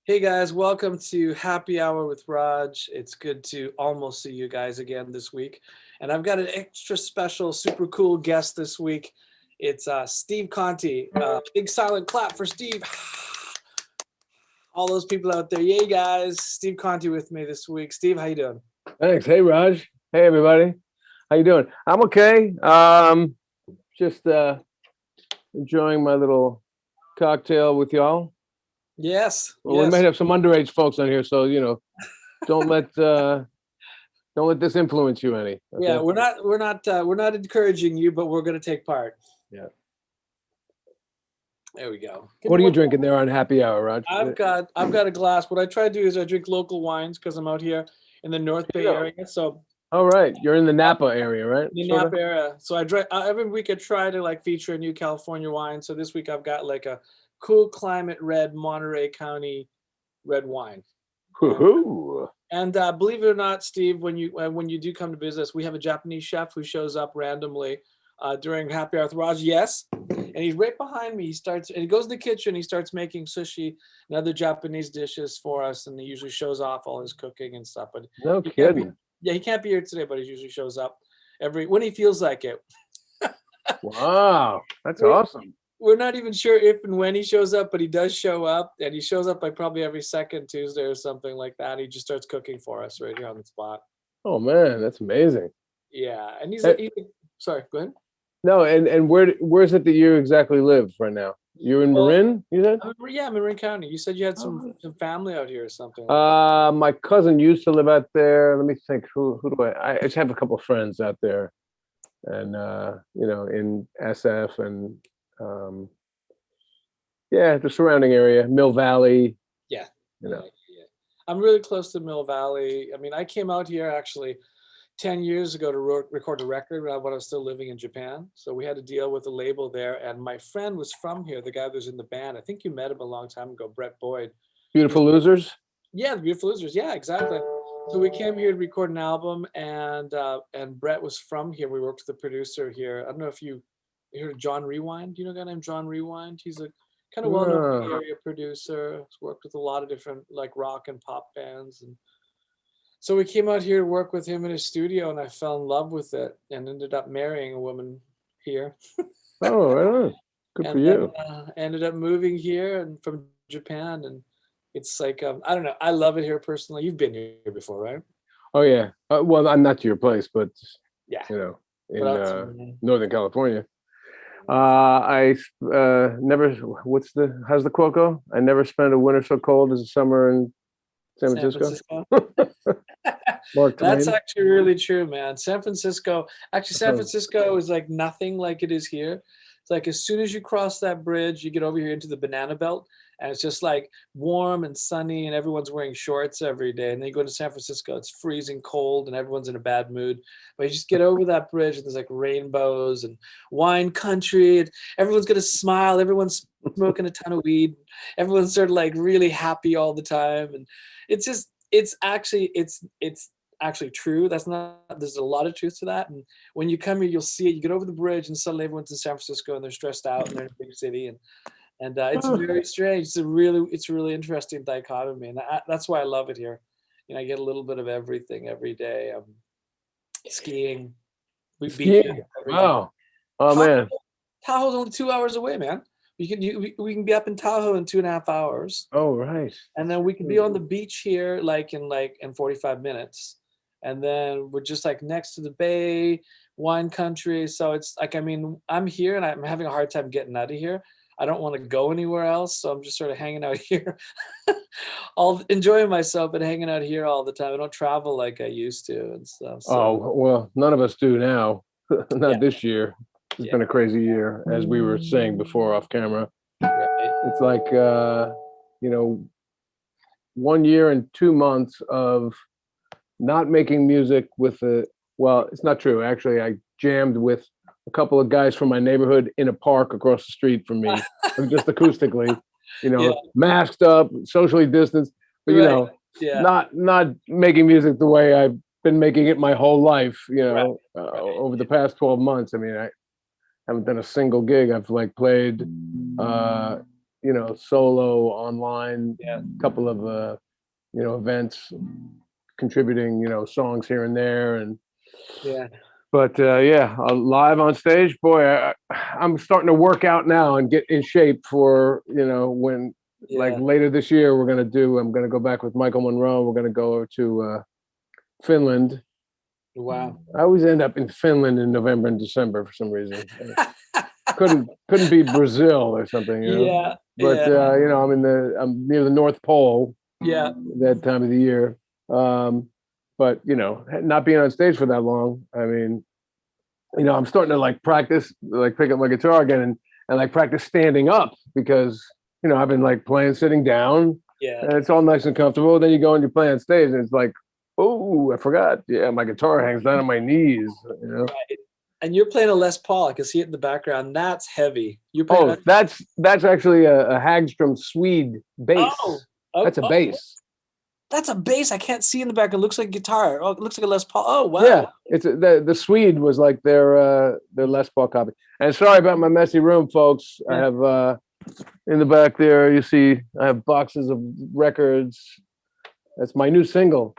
Hey guys, welcome to Happy Hour with Raj. It's good to almost see you guys again this week. And I've got an extra special, super cool guest this week. It's Steve Conte. Big silent clap for Steve. All those people out there. Yay, guys. Steve Conte with me this week. Steve, how you doing? Thanks. Hey, Raj. Hey, everybody. How you doing? I'm okay. Just enjoying my little cocktail with y'all. Yes, Well, we might yes. have some underage folks on here, so don't let don't let this influence you any. Yeah, Okay. we're not encouraging you, but we're gonna take part. Yeah. There we go. Give me What are you one. drinking there on happy hour, Raj? I've got a glass. What I try to do is I drink local wines because I'm out here in the North Bay Yeah. area. So All right. You're in the Napa area, right? the Sort of. Napa area. So I drink every week. I try to like feature a new California wine. So this week I've got like a cool climate red Monterey County red wine. And Woohoo. believe it or not, Steve, when you do come to visit us, we have a Japanese chef who shows up randomly during Happy Hour with Raj. Yes, and he's right behind me. He goes in the kitchen. He starts making sushi and other Japanese dishes for us, and he usually shows off all his cooking and stuff. But No he can't be, kidding. yeah, he can't be here today, but he usually shows up every when he feels like it. Wow. That's We're, awesome. we're not even sure if and when he shows up, but he does show up, and he shows up like probably every second Tuesday or something like that. He just starts cooking for us right here on the spot. Oh man, that's amazing. Yeah, and Eh, sorry, go ahead. No, and where's it that you exactly live right now? You're in Well, Marin, you said? yeah, Marin County. You said you had some Oh. some family out here or something like that. My cousin used to live out there. Let me think. Who do I just have a couple of friends out there, and in SF and um, yeah, the surrounding area, Mill Valley. Yeah, You yeah, know. yeah. I'm really close to Mill Valley. I mean, I came out here actually 10 years ago to record a record when I was still living in Japan. So we had to deal with a label there. And my friend was from here, the guy that was in the band. I think you met him a long time ago, Brett Boyd. He was, Beautiful losers. yeah, the Beautiful Losers. Yeah, exactly. So we came here to record an album, and Brett was from here. We worked with the producer here. I don't know if you heard of John Rewind. Do you know a guy named John Rewind? He's a kind of well-known Bay No. Area producer. He's worked with a lot of different like rock and pop bands, and so we came out here to work with him in his studio, and I fell in love with it, and ended up marrying a woman here, Oh, right on. Good for and then you. ended up moving here and from Japan, and it's like I don't know. I love it here personally. You've been here before, right? Oh yeah. Well, I'm not to your place, but Yeah, you know, but in out to Northern California. I never. How's the quote go? I never spent a winter so cold as a summer in San San Francisco. Francisco. Mark That's Twain. actually really true, man. San Francisco is like nothing like it is here. It's like as soon as you cross that bridge, you get over here into the banana belt, and it's just like warm and sunny, and everyone's wearing shorts every day. And then you go to San Francisco, it's freezing cold, and everyone's in a bad mood. But you just get over that bridge, and there's like rainbows and wine country, and everyone's gonna smile. Everyone's smoking a ton of weed. Everyone's sort of like really happy all the time, and it's actually true. That's not There's a lot of truth to that. And when you come here, you'll see it. You get over the bridge, and suddenly everyone's in San Francisco and they're stressed out and they're in a big city, and it's Oh, very strange. It's a really interesting dichotomy, and that's why I love it here. I get a little bit of everything every day. Skiing, we beaches, skiing. everything. Wow. Oh Tahoe, man. Tahoe's only 2 hours away, man. We can be up in Tahoe in 2.5 hours, Oh right. and then we could be on the beach here like in 45 minutes, and then we're just like next to the bay, wine country. So it's like, I mean, I'm here and I'm having a hard time getting out of here. I don't want to go anywhere else, so I'm just sort of hanging out here, all enjoying myself, but hanging out here all the time. I don't travel like I used to and stuff. So Oh well, none of us do now. yeah, Not this year. It's yeah, been a crazy year, as we were saying before off camera. right. It's like you know, 1 year and 2 months of not making music with a well, it's not true. Actually, I jammed with a couple of guys from my neighborhood in a park across the street from me, just acoustically, Yeah, masked up, socially distanced, but right. Yeah, not making music the way I've been making it my whole life, right, right. over the past 12 months. I mean, I haven't done a single gig. I've like played solo online, Yeah. couple of events, contributing songs here and there, and Yeah. but yeah, live on stage, boy, I'm starting to work out now and get in shape for when, like, Yeah. later this year I'm gonna go back with Michael Monroe. We're gonna go to Finland. Wow. I always end up in Finland in November and December for some reason. Couldn't be Brazil or something. Yeah. But Yeah. I'm near the North Pole Yeah. that time of the year. But not being on stage for that long, I mean, I'm starting to like practice, like pick up my guitar again and like practice standing up because I've been like playing sitting down, Yeah. and it's all nice and comfortable. Then you go and you play on stage, and it's like, oh, I forgot. Yeah, my guitar hangs down on my knees. Right. And you're playing a Les Paul. I can see it in the background. That's heavy. You're Oh, playing. that's actually a Hagstrom Swede bass. Oh, That's a oh, bass. that's a bass. I can't see in the back. It looks like a guitar. Oh, it looks like a Les Paul. Oh, wow. Yeah, it's the Swede was like their Les Paul copy. And sorry about my messy room, folks. I have in the back there, you see, I have boxes of records. That's my new single.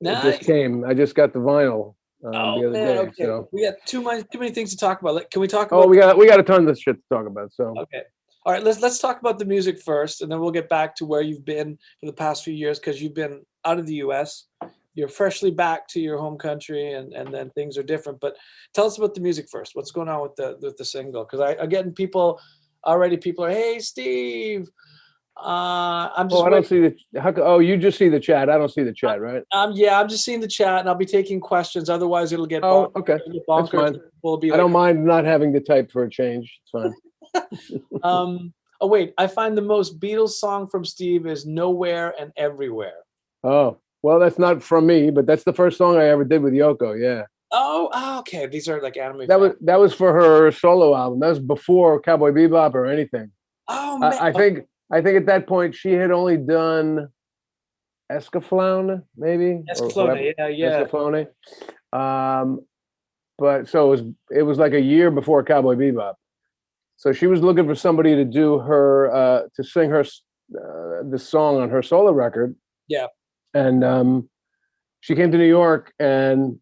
It just Nice. came. I just got the vinyl Oh the other man. day. Okay. So We got too many things to talk about. Can we talk about? we got a ton of shit to talk about. So Okay. All right. Let's talk about the music first, and then we'll get back to where you've been for the past few years because you've been out of the U.S. You're freshly back to your home country, and then things are different. But tell us about the music first. What's going on with the single? Because I'm getting people already. People are, hey, Steve. I'm just I don't waiting. see the. You just see the chat. I don't see the chat, right? Yeah, I'm just seeing the chat, and I'll be taking questions. Otherwise, it'll get Oh, okay. That's bonkers. fine. We'll be I don't mind not having to type for a change. It's fine. Oh wait, I find the most Beatles song from Steve is "Nowhere and Everywhere." Oh, well, that's not from me, but that's the first song I ever did with Yoko. Yeah. Oh, okay. These are like anime. That was for her solo album. That was before Cowboy Bebop or anything. Oh man. I think at that point she had only done Escaflowne, maybe, or whatever. Escaflowne, yeah. Escaflowne. But so it was like a year before Cowboy Bebop. So she was looking for somebody to do her to sing her the song on her solo record. Yeah. And she came to New York, and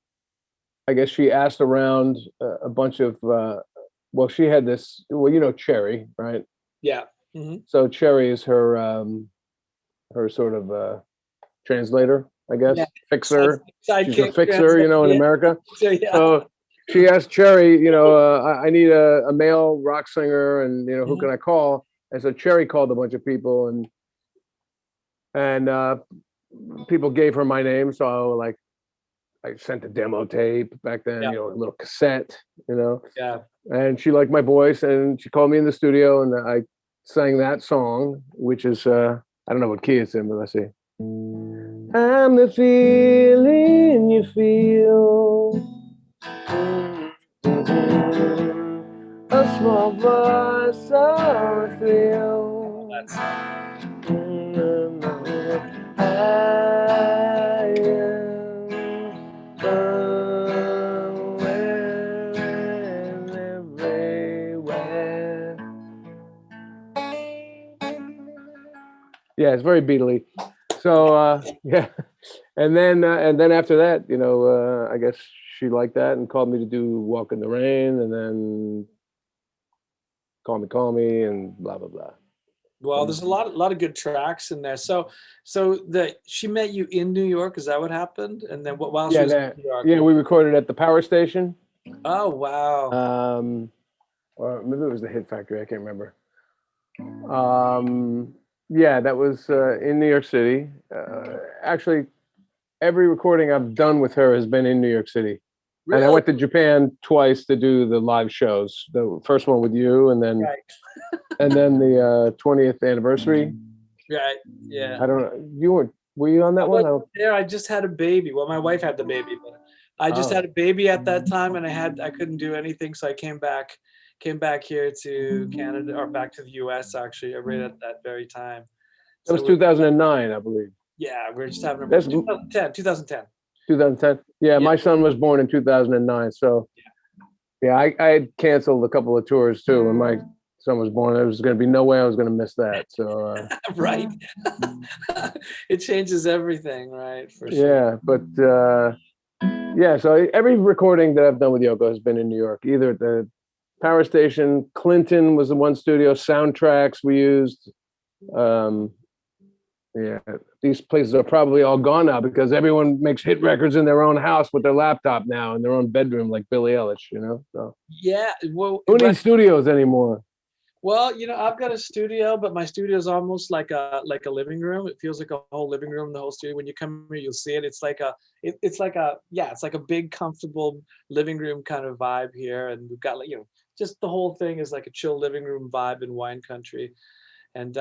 I guess she asked around a bunch of. Well, she had this. Well, Cherry, right? Yeah. Mm-hmm. So Cherry is her her sort of translator, I guess, fixer. She's a fixer, in America. So, yeah. So she asked Cherry, I need a male rock singer, and who can I call? And so Cherry called a bunch of people, and people gave her my name. So I sent a demo tape back then, a little cassette, Yeah. And she liked my voice, and she called me in the studio, and I sang that song, which is I don't know what key it's in, but let's see. I'm the feeling you feel. A small voice I feel. Yeah, it's very Beatly. So yeah, and then after that, I guess she liked that and called me to do "Walk in the Rain," and then Call Me," and blah blah blah. Well, there's a lot of good tracks in there. So she met you in New York. Is that what happened? And then while she was in New York? Yeah, we recorded at the Power Station. Oh wow. Or maybe it was the Hit Factory. I can't remember. Yeah, that was in New York City. Actually, every recording I've done with her has been in New York City. Really? And I went to Japan twice to do the live shows. The first one with you, and then and then the 20th anniversary. Right. Yeah. I don't know. Were you on that one? There, I just had a baby. Well, my wife had the baby, but I just had a baby at that time, and I couldn't do anything, so I came back here to Canada, or back to the US actually, right at that very time. That was 2009, I believe. Yeah, we were just having a 2010. 2010. Yeah, my son was born in 2009. So yeah, I had canceled a couple of tours too, and my son was born, there was going to be no way I was going to miss that. So Right. It changes everything, right? For sure. yeah, but yeah, so every recording that I've done with Yoko has been in New York, either at the Power Station. Clinton was the one studio. Soundtracks we used. Yeah, these places are probably all gone now because everyone makes hit records in their own house with their laptop now in their own bedroom, like Billie Eilish, you know. So Yeah. Well, who needs studios anymore? well, I've got a studio, but my studio is almost like a living room. It feels like a whole living room, the whole studio. When you come here, you'll see it. It's like it's like a big, comfortable living room kind of vibe here. And we've got just the whole thing is like a chill living room vibe in wine country. And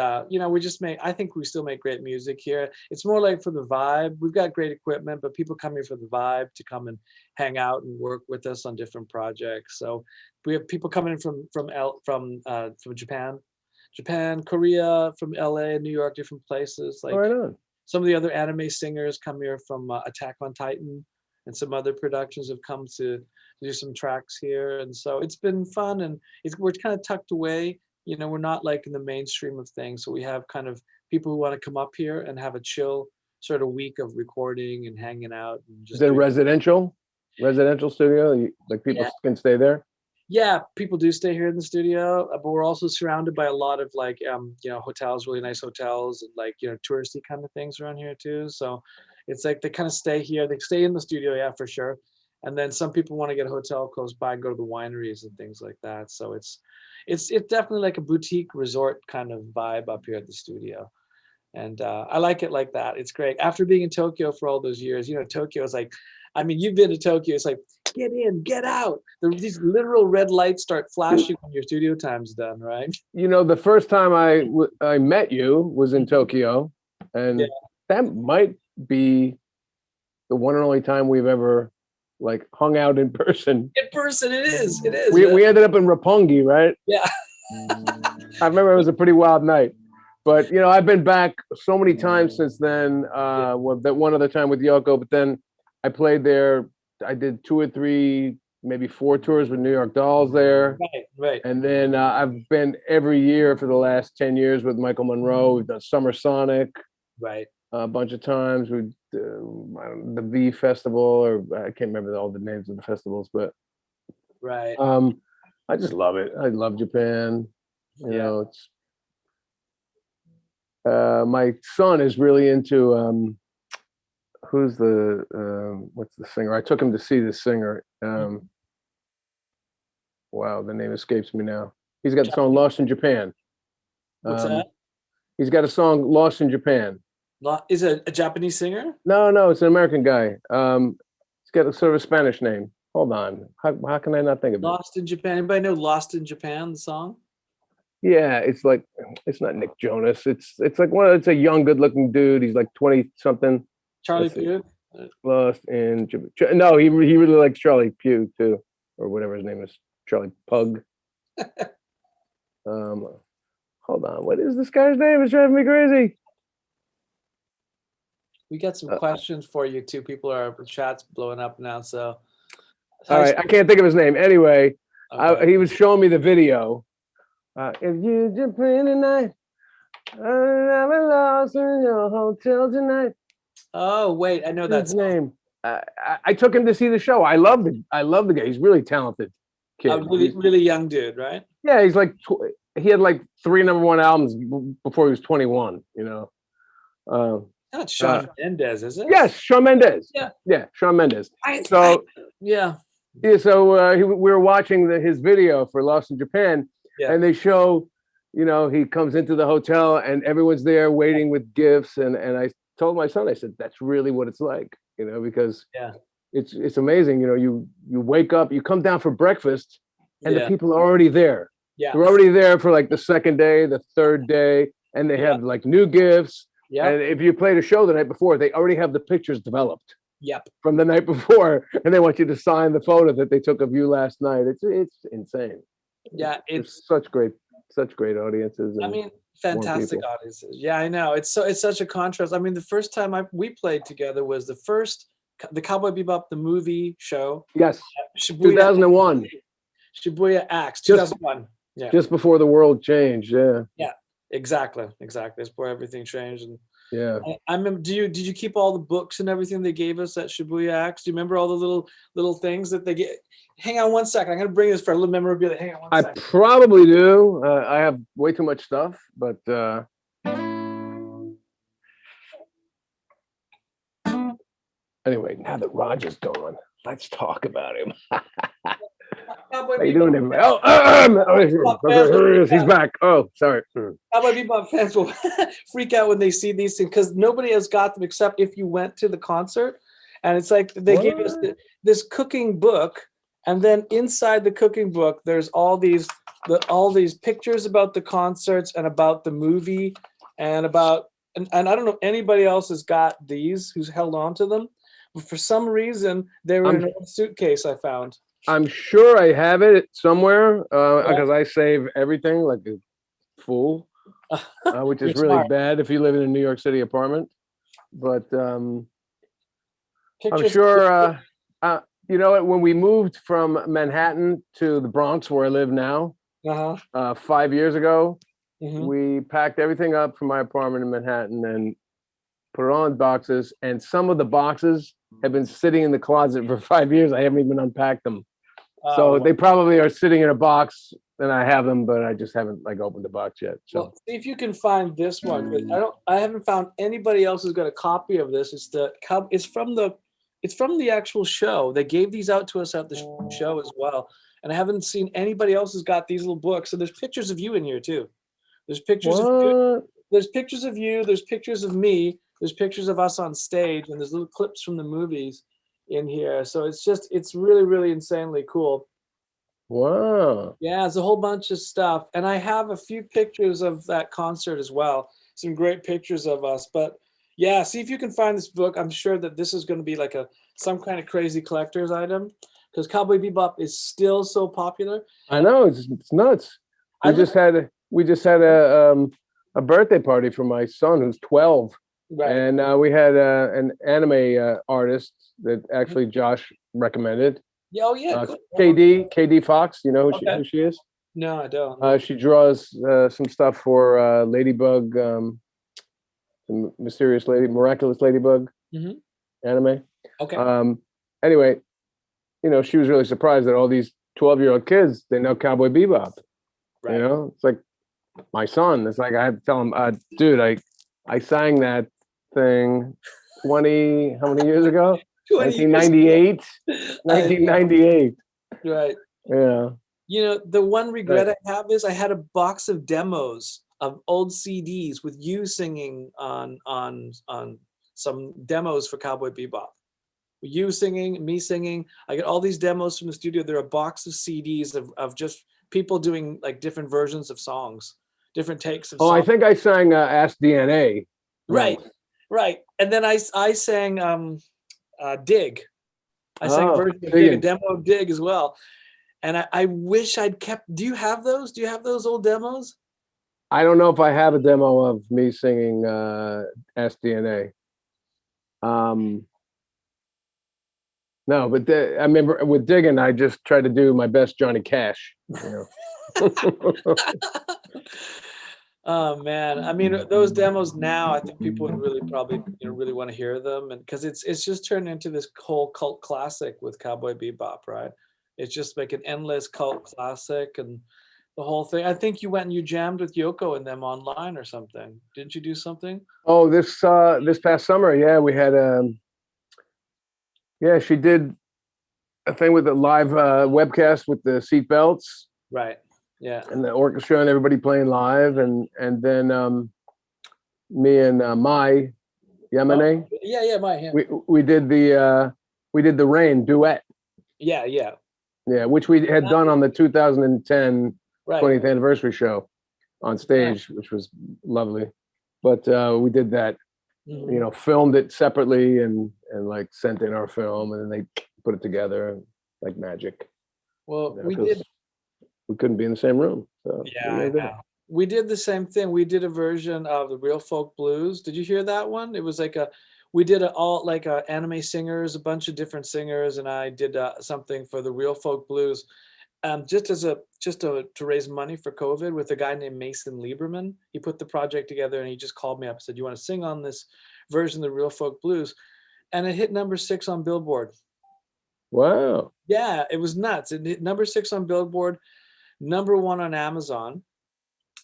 we just I think we still make great music here. It's more like for the vibe. We've got great equipment, but people come here for the vibe, to come and hang out and work with us on different projects. So we have people coming in from Japan, Korea, from LA, New York, different places. Like Right on. some of the other anime singers come here from Attack on Titan, and some other productions have come to do some tracks here. And so it's been fun, and we're kind of tucked away. We're not like in the mainstream of things. So we have kind of people who want to come up here and have a chill sort of week of recording and hanging out. And just Is it a residential studio? Like people can stay there? Yeah, people do stay here in the studio, but we're also surrounded by a lot of like, hotels, really nice hotels, and like, touristy kind of things around here too. So it's like they kind of stay here. They stay in the studio, yeah, for sure. And then some people want to get a hotel close by and go to the wineries and things like that. So it's definitely like a boutique resort kind of vibe up here at the studio. And I like it like that. It's great. After being in Tokyo for all those years, Tokyo is like, I mean, you've been to Tokyo. It's like, get in, get out. These literal red lights start flashing when your studio time's done, right? The first time I met you was in Tokyo, and that might be the one and only time we've ever like hung out in person. In person, it is. It is. We ended up in Roppongi, right? Yeah. I remember it was a pretty wild night. But I've been back so many times since then. Well, that one other time with Yoko, but then I played there. I did 2 or 3, maybe 4 tours with New York Dolls there. Right. And then I've been every year for the last 10 years with Michael Monroe. We've done Summer Sonic. Right. A bunch of times. We the V Festival, or I can't remember all the names of the festivals, but right. I just love it. I love Japan. It's my son is really into who's the what's the singer? I took him to see this singer. Wow, the name escapes me now. He's got the song Lost in Japan. What's that? He's got a song Lost in Japan. Is it a Japanese singer? No, it's an American guy. He's got a sort of a Spanish name. Hold on. How can I not think of it? Lost in Japan. Anybody know Lost in Japan, the song? Yeah, it's not Nick Jonas. It's like it's a young, good-looking dude. He's like 20-something. Charlie Puth? Lost in Japan. No, he really likes Charlie Puth too, or whatever his name is. Charlie Pug. Hold on. What is this guy's name? It's driving me crazy. We got some questions for you too. The chat's blowing up now. So, all right, I can't think of his name. Anyway, okay. He was showing me the video. If you Japan tonight, I'm lost in your hotel tonight. Oh wait, I know that name. I took him to see the show. I love the guy. He's really talented kid. A really young dude, right? Yeah, he's like he had like 3 #1 albums before he was 21. Not Shawn Mendes, is it? Yes, Shawn Mendes. Yeah, Shawn Mendes. So we were watching his video for Lost in Japan, and they show, he comes into the hotel and everyone's there waiting with gifts, and I told my son, I said, that's really what it's like, because it's amazing. You wake up, you come down for breakfast, and the people are already there. Yeah, they're already there for like the second day, the third day, and they have like new gifts. Yeah. And if you played a show the night before, they already have the pictures developed. Yep. From the night before, and they want you to sign the photo that they took of you last night. It's insane. Yeah, it's such great audiences. I mean, fantastic audiences. Yeah, I know. It's such a contrast. I mean, the first time we played together was the Cowboy Bebop the movie show. Yes. 2001. Shibuya Acts. 2001. Yeah. Just before the world changed. Yeah. Yeah. Exactly. Exactly. That's where everything changed. And Yeah. I remember. Did you keep all the books and everything they gave us at Shibuya Acts? Do you remember all the little things that they get? Hang on one second. I'm gonna bring this for a little memorabilia. Hang on one I second. probably do. I have way too much stuff, but anyway, now that Raj is gone, let's talk about him. Cowboy How you Bebop. doing, everybody? Oh, Fans will freak he's out. back. Oh, sorry. Cowboy Bebop fans will freak out when they see these things because nobody has got them except if you went to the concert. And it's like they gave us What? this cooking book, and then inside the cooking book, there's all these pictures about the concerts and about the movie and about and I don't know if anybody else has got these who's held on to them, but for some reason they were in I'm an old suitcase I found. I'm sure I have it somewhere Yeah. because I save everything like a fool, which You're is really smart. bad if you live in a New York City apartment. But I'm Pictures. sure, you know what, when we moved from Manhattan to the Bronx, where I live now, Uh-huh. 5 years ago, Hmm. we packed everything up from my apartment in Manhattan and put it on boxes. And some of the boxes have been sitting in the closet for 5 years. I haven't even unpacked them. So Oh, they probably are sitting in a box and I have them, but I just haven't like opened the box yet. So well, see if you can find this one because I haven't found anybody else who's got a copy of this. It's from the actual show. They gave these out to us at the show as well, and I haven't seen anybody else who's got these little books. And there's pictures of you in here too. There's pictures of you. what? There's pictures of you. There's pictures of me. There's pictures of us on stage, and there's little clips from the movies in here. So it's really really insanely cool. Wow. Yeah, it's a whole bunch of stuff. And I have a few pictures of that concert as well. Some great pictures of us. But yeah, see if you can find this book. I'm sure that this is going to be like some kind of crazy collector's item because Cowboy Bebop is still so popular. I know it's nuts. I look We just had a birthday party for my son who's 12, right. and we had an anime artist that actually Josh recommended. Yeah, oh yeah, cool. KD Fox. You know Okay. who she is? No, I don't. She draws some stuff for Ladybug, the mysterious lady, miraculous Ladybug Mhm. anime. Okay. Anyway, you know, she was really surprised that all these 12-year-old kids, they know Cowboy Bebop. Right. You know, it's like my son. It's like I have to tell him, dude, I sang that thing 20, how many years ago? 20 years 1998. ago. 1998. Right. Yeah. You know, the one regret Right. I have is I had a box of demos of old CDs with you singing on some demos for Cowboy Bebop. You singing, me singing. I get all these demos from the studio. They're a box of CDs of just people doing like different versions of songs, different takes of Oh, I songs. think I sang Ask DNA. Right, once. right. And then I sang Dig. I sang a Oh, version of Dig, a digging. demo of Dig as well. And I wish I'd kept. Do you have those? Do you have those old demos? I don't know if I have a demo of me singing Ask DNA. No, but I remember with digging, I just tried to do my best Johnny Cash. You know? Oh man, I mean those demos now, I think people would really probably really want to hear them, and because it's just turned into this whole cult classic with Cowboy Bebop, right? It's just like an endless cult classic, and the whole thing. I think you went and you jammed with Yoko and them online or something. Didn't you do something? Oh, this past summer, yeah, we had yeah, she did a thing with the live webcast with the seat belts Right. Yeah. and the orchestra and everybody playing live, and then me and Mai Yamane, Yeah. My hand. we did the Rain duet. Yeah. Yeah. Yeah, which we had done on the 2010 Right. 20th anniversary show on stage, which was lovely. But we did that, Mhm. you know, filmed it separately and like sent in our film, and then they put it together like magic. Well, You know, we 'cause did. we couldn't be in the same room. So Yeah, what are I you gonna do? know. We did the same thing. We did a version of the Real Folk Blues. Did you hear that one? It was like we did all like anime singers, a bunch of different singers, and I did something for the Real Folk Blues. to raise money for COVID with a guy named Mason Lieberman. He put the project together and he just called me up and said, "You want to sing on this version of the Real Folk Blues?" And it hit #6 on Billboard. Wow. Yeah, it was nuts. It hit #6 on Billboard, #1 on Amazon.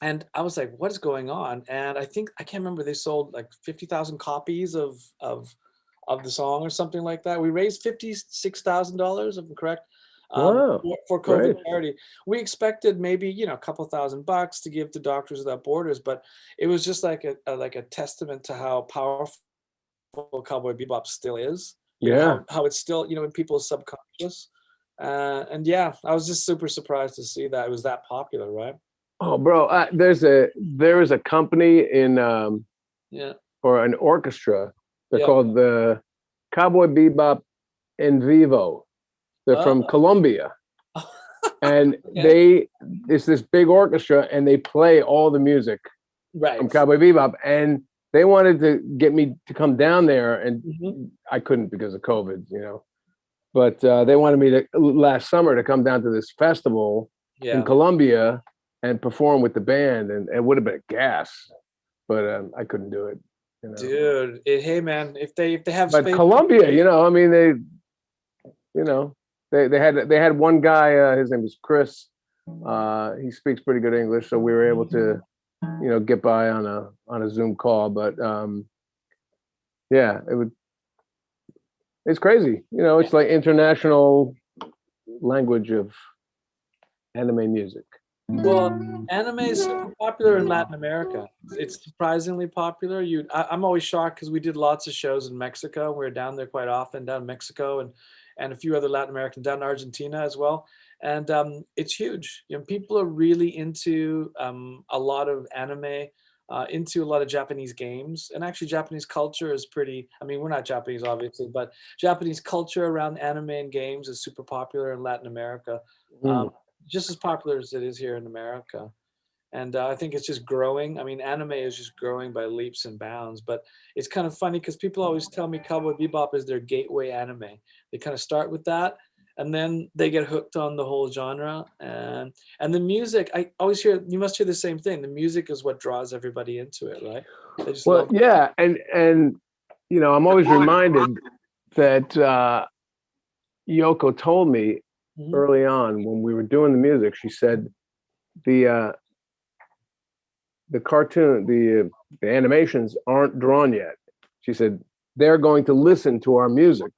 And I was like, what is going on? And I can't remember, they sold like 50,000 copies of the song or something like that. We raised $56,000, if I'm correct, Wow. for Great. COVID charity. We expected maybe, a couple $1,000 to give to Doctors Without Borders, but it was just like a testament to how powerful Cowboy Bebop still is. Yeah. How it's still, in people's subconscious. And yeah, I was just super surprised to see that it was that popular, right? Oh, bro, there is a company in Yeah. or an orchestra. They're Yeah. called the Cowboy Bebop in Vivo. They're from Colombia, and it's this big orchestra, and they play all the music from Cowboy Bebop. And they wanted to get me to come down there, and I couldn't because of COVID, But they wanted me to last summer to come down to this festival in Colombia and perform with the band, and it would have been a gas, but I couldn't do it. Dude, hey man, if they have but space. Colombia, I mean, they had one guy, his name was Chris. He speaks pretty good English, so we were able to, get by on a Zoom call. But yeah, it's crazy. It's like international language of anime music. Well, anime is super popular in Latin America. It's surprisingly popular. I'm always shocked because we did lots of shows in Mexico. We were down there quite often, down in Mexico and a few other Latin American, down in Argentina as well. And it's huge. People are really into a lot of anime, into a lot of Japanese games. And actually Japanese culture is we're not Japanese obviously, but Japanese culture around anime and games is super popular in Latin America. Just as popular as it is here in America. And I think it's just growing. I mean, anime is just growing by leaps and bounds, but it's kind of funny because people always tell me Cowboy Bebop is their gateway anime. They kind of start with that and then they get hooked on the whole genre. And the music, I always hear, you must hear the same thing. The music is what draws everybody into it, right? They just love it. Yeah. And, I'm always reminded that Yoko told me early on when we were doing the music, she said the cartoon, the animations aren't drawn yet. She said they're going to listen to our music.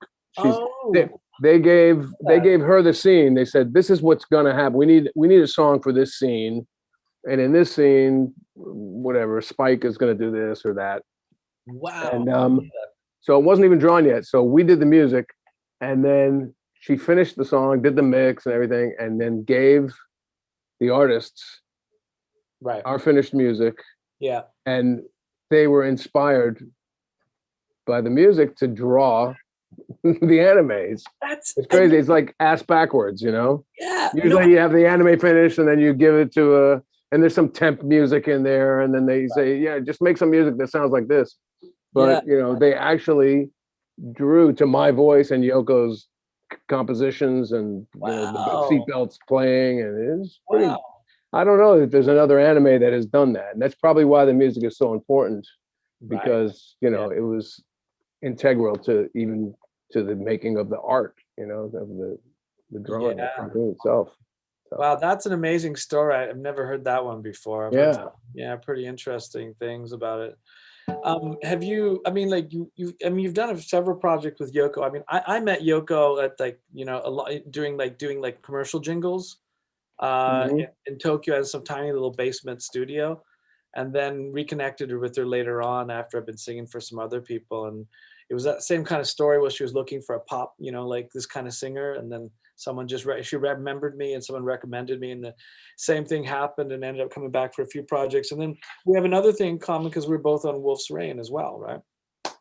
They gave her the scene. They said, this is what's gonna happen. We need a song for this scene. And in this scene, whatever, Spike is gonna do this or that. Wow. And so it wasn't even drawn yet. So we did the music, and then she finished the song, did the mix and everything, and then gave the artists our finished music. Yeah. And they were inspired by the music to draw the animes. It's crazy. It's like ass backwards, Yeah. Usually you have the anime finished and then you give it to and there's some temp music in there, and then they say, yeah, just make some music that sounds like this. But they actually drew to my voice and Yoko's compositions and the seatbelts playing, and it's pretty. I don't know that there's another anime that has done that, and that's probably why the music is so important, because it was integral to the making of the art, of the drawing, the cartoon itself. So. Wow, that's an amazing story. I've never heard that one before. I've heard pretty interesting things about it. Have you? I mean, like you've done several projects with Yoko. I mean, I met Yoko at a lot doing commercial jingles, in Tokyo as some tiny little basement studio, and then reconnected with her later on after I've been singing for some other people, and it was that same kind of story where she was looking for a pop, like this kind of singer, and then someone she remembered me and someone recommended me, and the same thing happened and ended up coming back for a few projects. And then we have another thing in common because we're both on Wolf's Rain as well, right?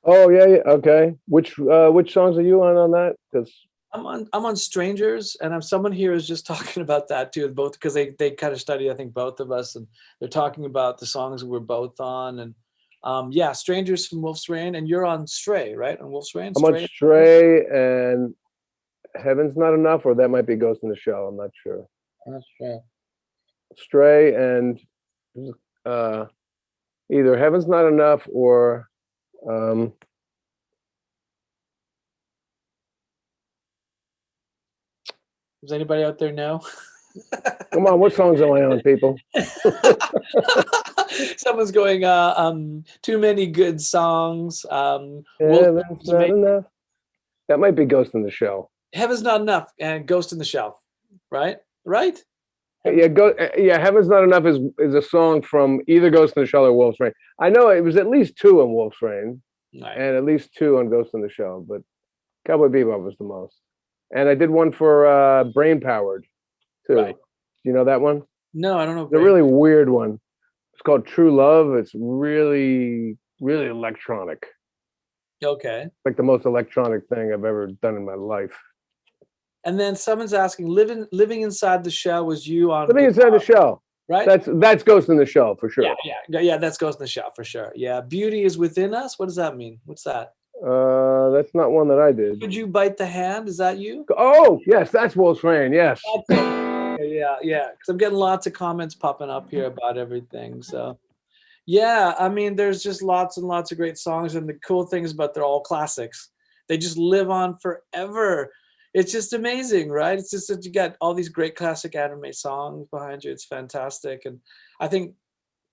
Oh yeah, okay. Which songs are you on that? Because I'm on Strangers, and someone here is just talking about that too, both because they kind of study, I think, both of us, and they're talking about the songs we're both on. And Strangers from Wolf's Rain, and you're on Stray, right? On Wolf's Rain. I'm on Stray and Heaven's Not Enough, or that might be Ghost in the Shell. I'm not sure. That's true. Stray, and uh, either Heaven's Not Enough or um, Does anybody out there know? come on, what songs am I on, people? Someone's going, too many good songs. Heaven's Not Enough. That might be Ghost in the Shell. Heaven's Not Enough and Ghost in the Shell, right? Right? Heaven's Not Enough is a song from either Ghost in the Shell or Wolf's Rain. I know it was at least two on Wolf's Rain, Right. and at least two on Ghost in the Shell, but Cowboy Bebop was the most. And I did one for Brain Powered too. Right. You know that one? No, I don't know. It's a really weird one. It's called True Love. It's really, really electronic. Okay. Like the most electronic thing I've ever done in my life. And then someone's asking, living inside the shell was you on Living Inside the Shell. right? That's Ghost in the Shell for sure. Yeah. That's Ghost in the Shell for sure. Yeah. Beauty is within us. What does that mean? What's that? That's not one that I did. Could you bite the hand? Is that you? Oh, yes, that's Wolf's Rain. Yes. Yeah. Because I'm getting lots of comments popping up here about everything. So, yeah, I mean, there's just lots and lots of great songs, and the cool thing is about they're all classics. They just live on forever. It's just amazing, right? It's just that you got all these great classic anime songs behind you. It's fantastic, and I think,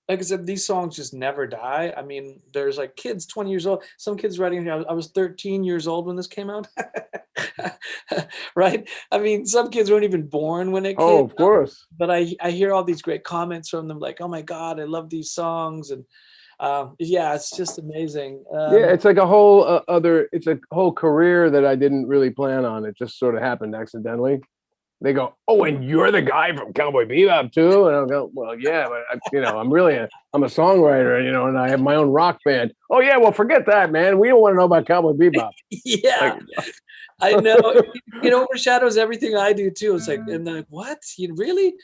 like I said, these songs just never die. I mean, there's like kids 20 years old. Some kids writing here, I was 13 years old when this came out. Right? I mean, some kids weren't even born when it came Oh, of course. out. But I hear all these great comments from them like, oh my God, I love these songs. And yeah, it's just amazing. Yeah, it's like a whole it's a whole career that I didn't really plan on. It just sort of happened accidentally. They go, "Oh, and you're the guy from Cowboy Bebop too?" And I'll go, "Well, yeah, but I'm a songwriter, and I have my own rock band." "Oh yeah, well, forget that, man. We don't want to know about Cowboy Bebop." Yeah. Like, I know it overshadows everything I do too. It's like, and they're like, what? You really?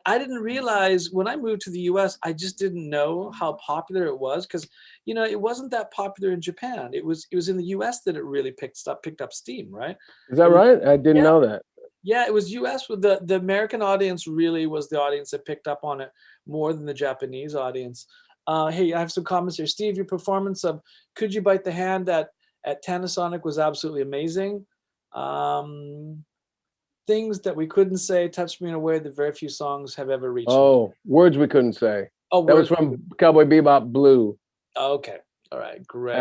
I didn't realize when I moved to the US, I just didn't know how popular it was because it wasn't that popular in Japan. It was in the US that it really picked up steam, right? is that right? I didn't know that. Yeah, it was US with the American audience really was the audience that picked up on it more than the Japanese audience. Hey, I have some comments here. Steve, your performance of Could You Bite the Hand at Tanasonic was absolutely amazing. Things that we couldn't say touched me in a way that very few songs have ever reached. Oh, Words We Couldn't Say. Oh, that was from Cowboy Bebop Blue. Okay, all right, great.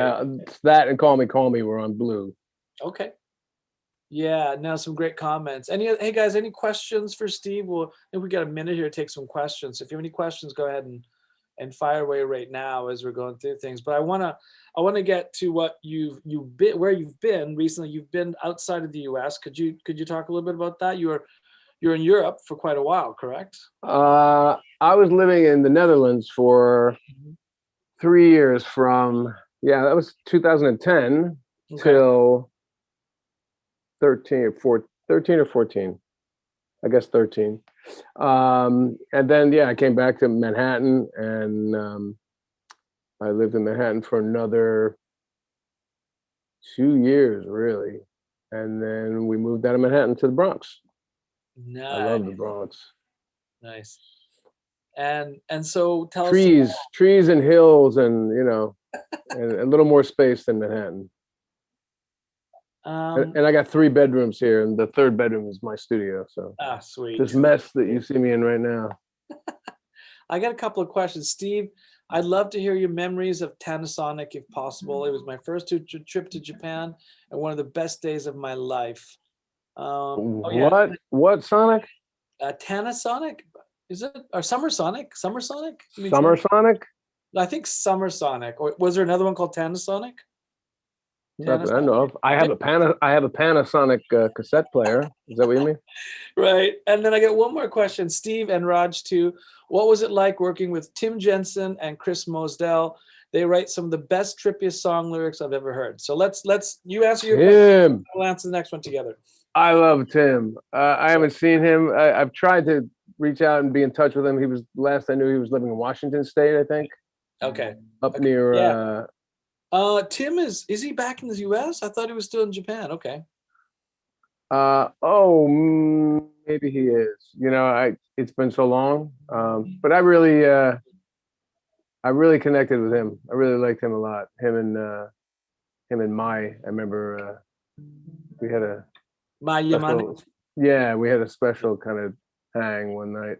That and Call Me were on Blue. Okay. Yeah, now some great comments. Hey guys, any questions for Steve? Well, I think we got a minute here to take some questions. So if you have any questions, go ahead and fire away right now as we're going through things. But I wanna get to what you've been, where you've been recently. You've been outside of the US. Could you talk a little bit about that? You're in Europe for quite a while, correct? I was living in the Netherlands for 3 years that was 2010 till 13 or 14. I guess 13. And then, I came back to Manhattan, and I lived in Manhattan for another 2 years, really. And then we moved out of Manhattan to the Bronx. Nice. I love the Bronx. Nice. And so tell us. Trees and hills, and and a little more space than Manhattan. And I got 3 bedrooms here, and the 3rd bedroom is my studio. So sweet. This mess that you see me in right now. I got a couple of questions, Steve. I'd love to hear your memories of Tanasonic, if possible. It was my first trip to Japan and one of the best days of my life. What Sonic? Tanasonic? Is it or Summer Sonic? Summer Sonic? Summer Sonic? I think Summer Sonic. Or was there another one called Tanasonic? Not that I know of. I have a Panasonic cassette player. Is that what you mean? Right. And then I get one more question, Steve and Raj too. What was it like working with Tim Jensen and Chris Mosdell? They write some of the best, trippiest song lyrics I've ever heard. So let's you answer your question. We'll answer the next one together. I love Tim. I haven't seen him. I've tried to reach out and be in touch with him. He was last I knew he was living in Washington State, I think. Okay. Near. Tim is he back in the US? I thought he was still in Japan. Okay. maybe he is. You know, it's been so long, but I really connected with him. I really liked him a lot. Him and Mai. I remember we had a My Yamane. special, yeah, we had a special kind of hang one night.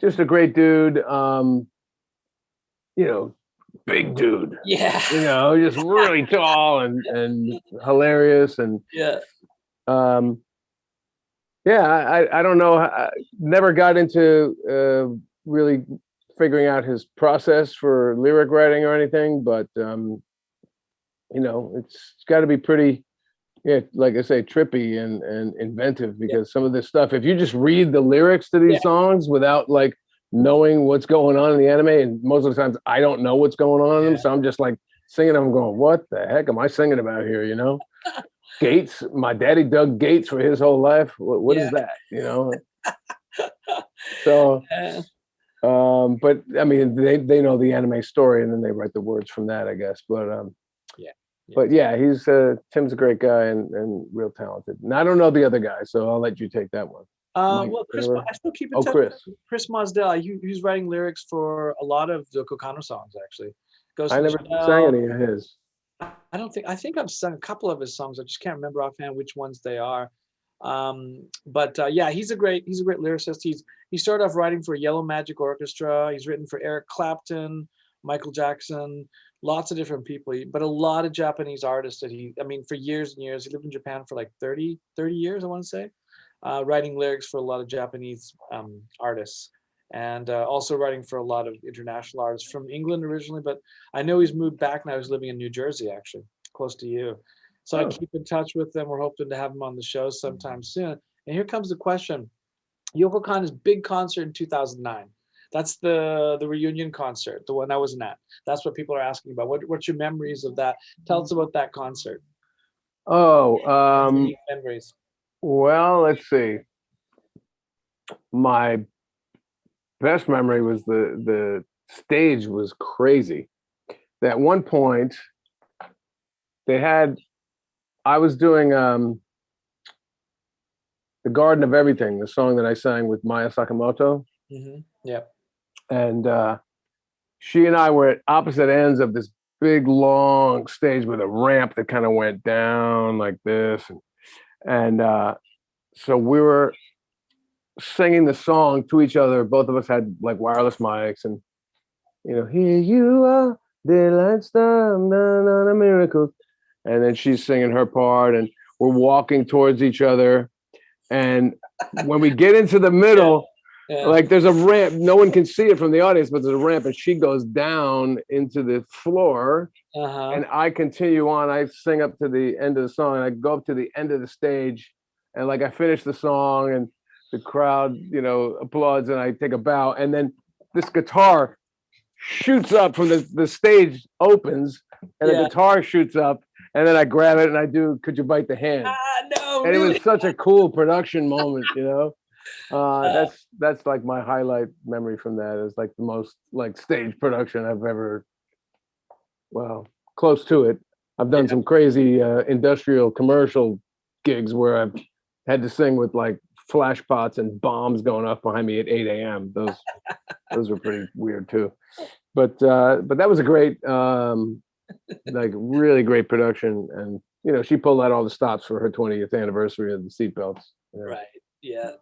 Just a great dude. You know, big dude. Yeah. You know, just really tall and hilarious and Yeah. um, yeah. I don't know. I never got into really figuring out his process for lyric writing or anything, but you know, it's got to be pretty, yeah, like I say, trippy and inventive because some of this stuff, if you just read the lyrics to these songs without like knowing what's going on in the anime, and most of the times I don't know what's going on in them, so I'm just like singing them, going, "What the heck am I singing about here?" You know, Gates. My daddy dug Gates for his whole life. What is that? You know. So, but I mean, they know the anime story, and then they write the words from that, I guess. But Yeah. but yeah, he's Tim's a great guy and real talented. And I don't know the other guy, so I'll let you take that one. Well, Chris, I still keep in touch Chris. with Chris Mosdell. He's writing lyrics for a lot of Yoko Kanno songs, actually. I never sang any of his. I think I've sung a couple of his songs. I just can't remember offhand which ones they are. But yeah, he's a great lyricist. He started off writing for Yellow Magic Orchestra. He's written for Eric Clapton, Michael Jackson, lots of different people, but a lot of Japanese artists that I mean, for years and years. He lived in Japan for like 30 years, I want to say, writing lyrics for a lot of Japanese artists, and also writing for a lot of international artists from England originally. But I know he's moved back now. He's living in New Jersey, actually, close to you. So I keep in touch with them. We're hoping to have him on the show sometime soon. And here comes the question. Yoko Kanno's big concert in 2009. That's the reunion concert, the one I wasn't at. That's what people are asking about. What's your memories of that? Tell us about that concert. Memories. Well, let's see. My best memory was the stage was crazy. At one point, I was doing The Garden of Everything, the song that I sang with Maya Sakamoto. Mm-hmm. Yeah. And she and I were at opposite ends of this big long stage with a ramp that kind of went down like this, and so we were singing the song to each other. Both of us had like wireless mics, and you know, here you are, daylight star, na miracles, and then she's singing her part, and we're walking towards each other, and when we get into the middle. Yeah. Like there's a ramp, no one can see it from the audience, but there's a ramp, and she goes down into the floor, and I continue on. I sing up to the end of the song, and I go up to the end of the stage, and like I finish the song, and the crowd, you know, applauds, and I take a bow, and then this guitar shoots up from the stage opens, and the guitar shoots up, and then I grab it and I do "Could You Bite the Hand?" No, and really? It was such a cool production moment, you know. That's like my highlight memory from that. Is like the most like stage production I've ever, well, close to it. I've done some crazy industrial commercial gigs where I've had to sing with like flash pots and bombs going off behind me at 8 a.m. Those were pretty weird too. But that was a great like really great production, and you know, she pulled out all the stops for her 20th anniversary of the seatbelts. You know? Right. Yeah.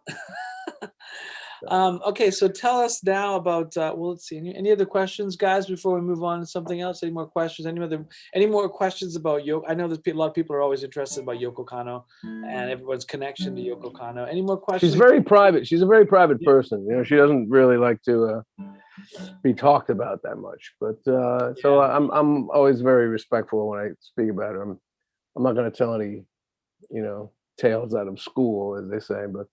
Okay, so tell us now about well, let's see, any other questions, guys, before we move on to something else? Any more questions? Any more questions about Yoko? I know that a lot of people are always interested about Yoko Kanno and everyone's connection to Yoko Kanno. Any more questions? She's very private. She's a very private person. You know, she doesn't really like to be talked about that much. But so I'm always very respectful when I speak about her. I'm not going to tell any, you know, tales out of school, as they say. But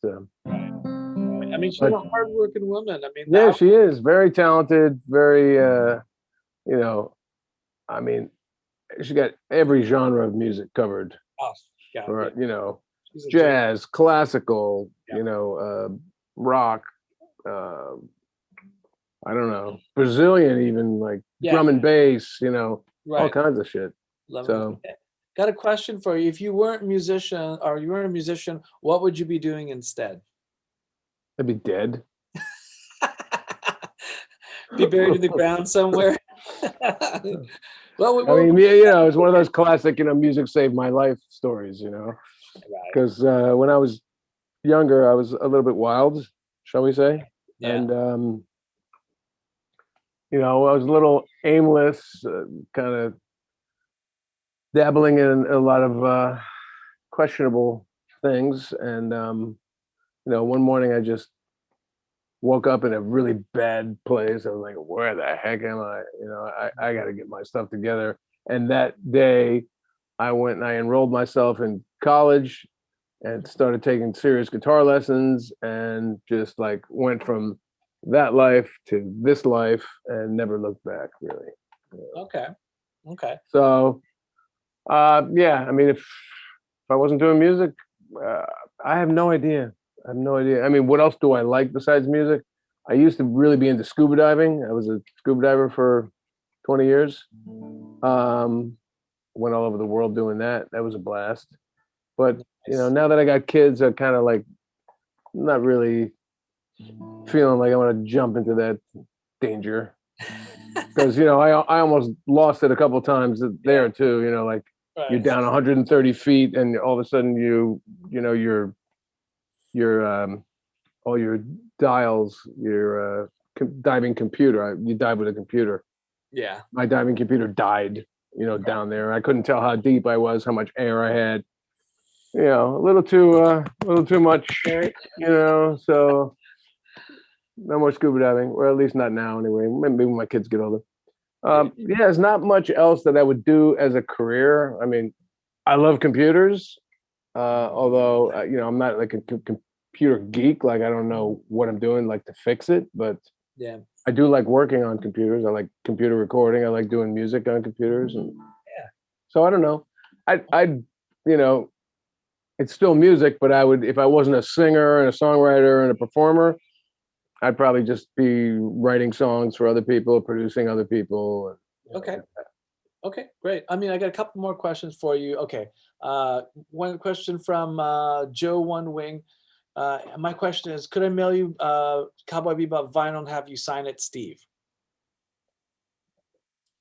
I mean, she's a hardworking woman. I mean, yeah, she is very talented. Very, you know, I mean, she got every genre of music covered. You know, jazz, classical, you know, rock. I don't know, Brazilian, even like drum and bass. You know, all kinds of shit. Love so. it. Got a question for you. If you weren't a musician or you weren't a musician, what would you be doing instead? I'd be dead. Be buried in the ground somewhere? Well, I mean, yeah, it's one of those classic, music saved my life stories, right. because when I was younger, I was a little bit wild, shall we say, Yeah. and I was a little aimless, kind of dabbling in a lot of questionable things, and one morning I just woke up in a really bad place. I was like, where the heck am I? I got to get my stuff together. And that day, I went and I enrolled myself in college and started taking serious guitar lessons, and just like went from that life to this life and never looked back, really. Okay. Okay. So, yeah, I mean, if I wasn't doing music, uh, I have no idea. I have no idea. I mean, what else do I like besides music? I used to really be into scuba diving. I was a scuba diver for 20 years. Um, Went all over the world doing that. That was a blast. But Nice. now that I got kids, I kind of like not really feeling like I want to jump into that danger, because I almost lost it a couple times there too. Like you're Right. down 130 feet, and all of a sudden your all your dials, your diving computer. You dive with a computer. Yeah. My diving computer died. Down there. I couldn't tell how deep I was, how much air I had. A little too much. Scary. So no more scuba diving, or at least not now anyway. Maybe when my kids get older. Yeah, there's not much else that I would do as a career. I mean, I love computers, although I'm not like a computer geek. Like I don't know what I'm doing like to fix it, but Yeah. I do like working on computers. I like computer recording. I like doing music on computers, and Yeah. so I don't know. You know, it's still music, but I would, if I wasn't a singer and a songwriter and a performer, I'd probably just be writing songs for other people, producing other people. Okay. Okay, great. I mean, I got a couple more questions for you. Okay. One question from Joe One Wing. My question is, could I mail you Cowboy Bebop vinyl and have you sign it, Steve?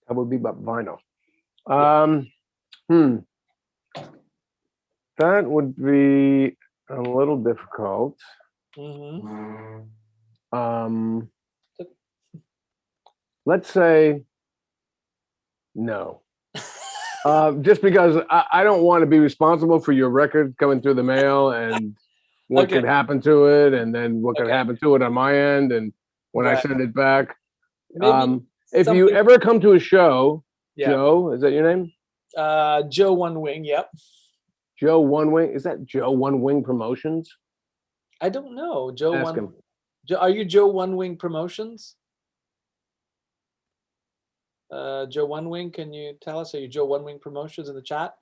That would be about vinyl. Yeah. Hmm. That would be a little difficult. Mm-hmm. Um, let's say no. Just because I don't want to be responsible for your record coming through the mail, and what Okay. could happen to it, and then what could Okay. happen to it on my end, and when I Right. send it back. Maybe If you something. ever come to a show, Yeah. Joe, is that your name? Joe One Wing. Yep. Joe One Wing. Is that Joe One Wing Promotions? I don't know. Joe Ask One. him. Are you Joe One Wing Promotions? Joe One Wing, can you tell us? Are you Joe One Wing Promotions in the chat?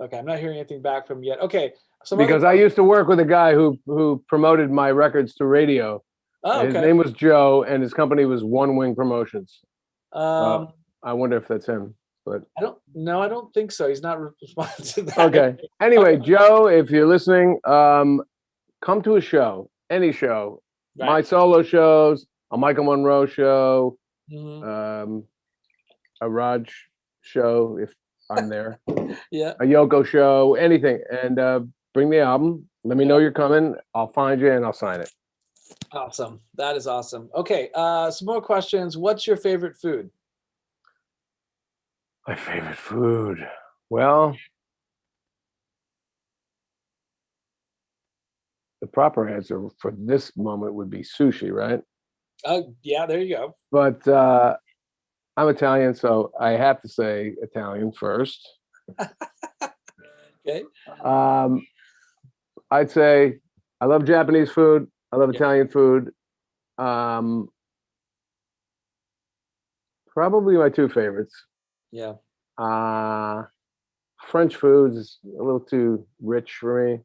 Okay, I'm not hearing anything back from yet. Okay, some other Because I questions. used to work with a guy who promoted my records to radio. Oh, His okay. name was Joe, and his company was One Wing Promotions. Um, I wonder if that's him. But I don't. No, I don't think so. He's not responding to that. okay. Anyway, Joe, if you're listening, come to a show, any show. Right. My solo shows, a Michael Monroe show, Mhm. a Raj show if I'm there, Yeah. a Yoko show, anything, and bring the album. Let me know Yeah. you're coming. I'll find you and I'll sign it. Awesome. That is awesome. Okay. Some more questions. What's your favorite food? My favorite food. Well, the proper answer for this moment would be sushi, right? Yeah. There you go. But I'm Italian, so I have to say Italian first. Okay. Um, I'd say I love Japanese food. I love Yeah. Italian food. Um, Probably my two favorites. Yeah. Uh, French food is a little too rich for me.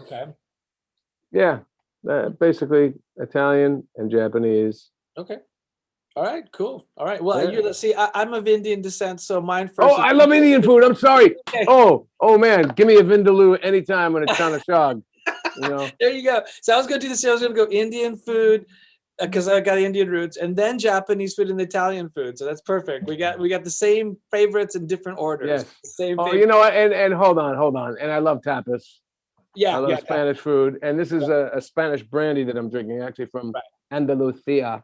Okay. Yeah, basically Italian and Japanese. Okay. All right, cool. All right. Well, Yeah. you let's see. I'm of Indian descent, so mine Oh, first is I love Indian food. I'm sorry. okay. Oh man, give me a vindaloo anytime when it's chana shag. You know. There you go. So I was going to do this. I was going to go Indian food because I got Indian roots, and then Japanese food and Italian food. So that's perfect. We got the same favorites in different orders. Yes. The same Oh, favorite. you know what? And hold on. And I love tapas. I Yeah, love yeah, that, Spanish food, and this is yeah, a Spanish brandy that I'm drinking, actually from right. Andalusia.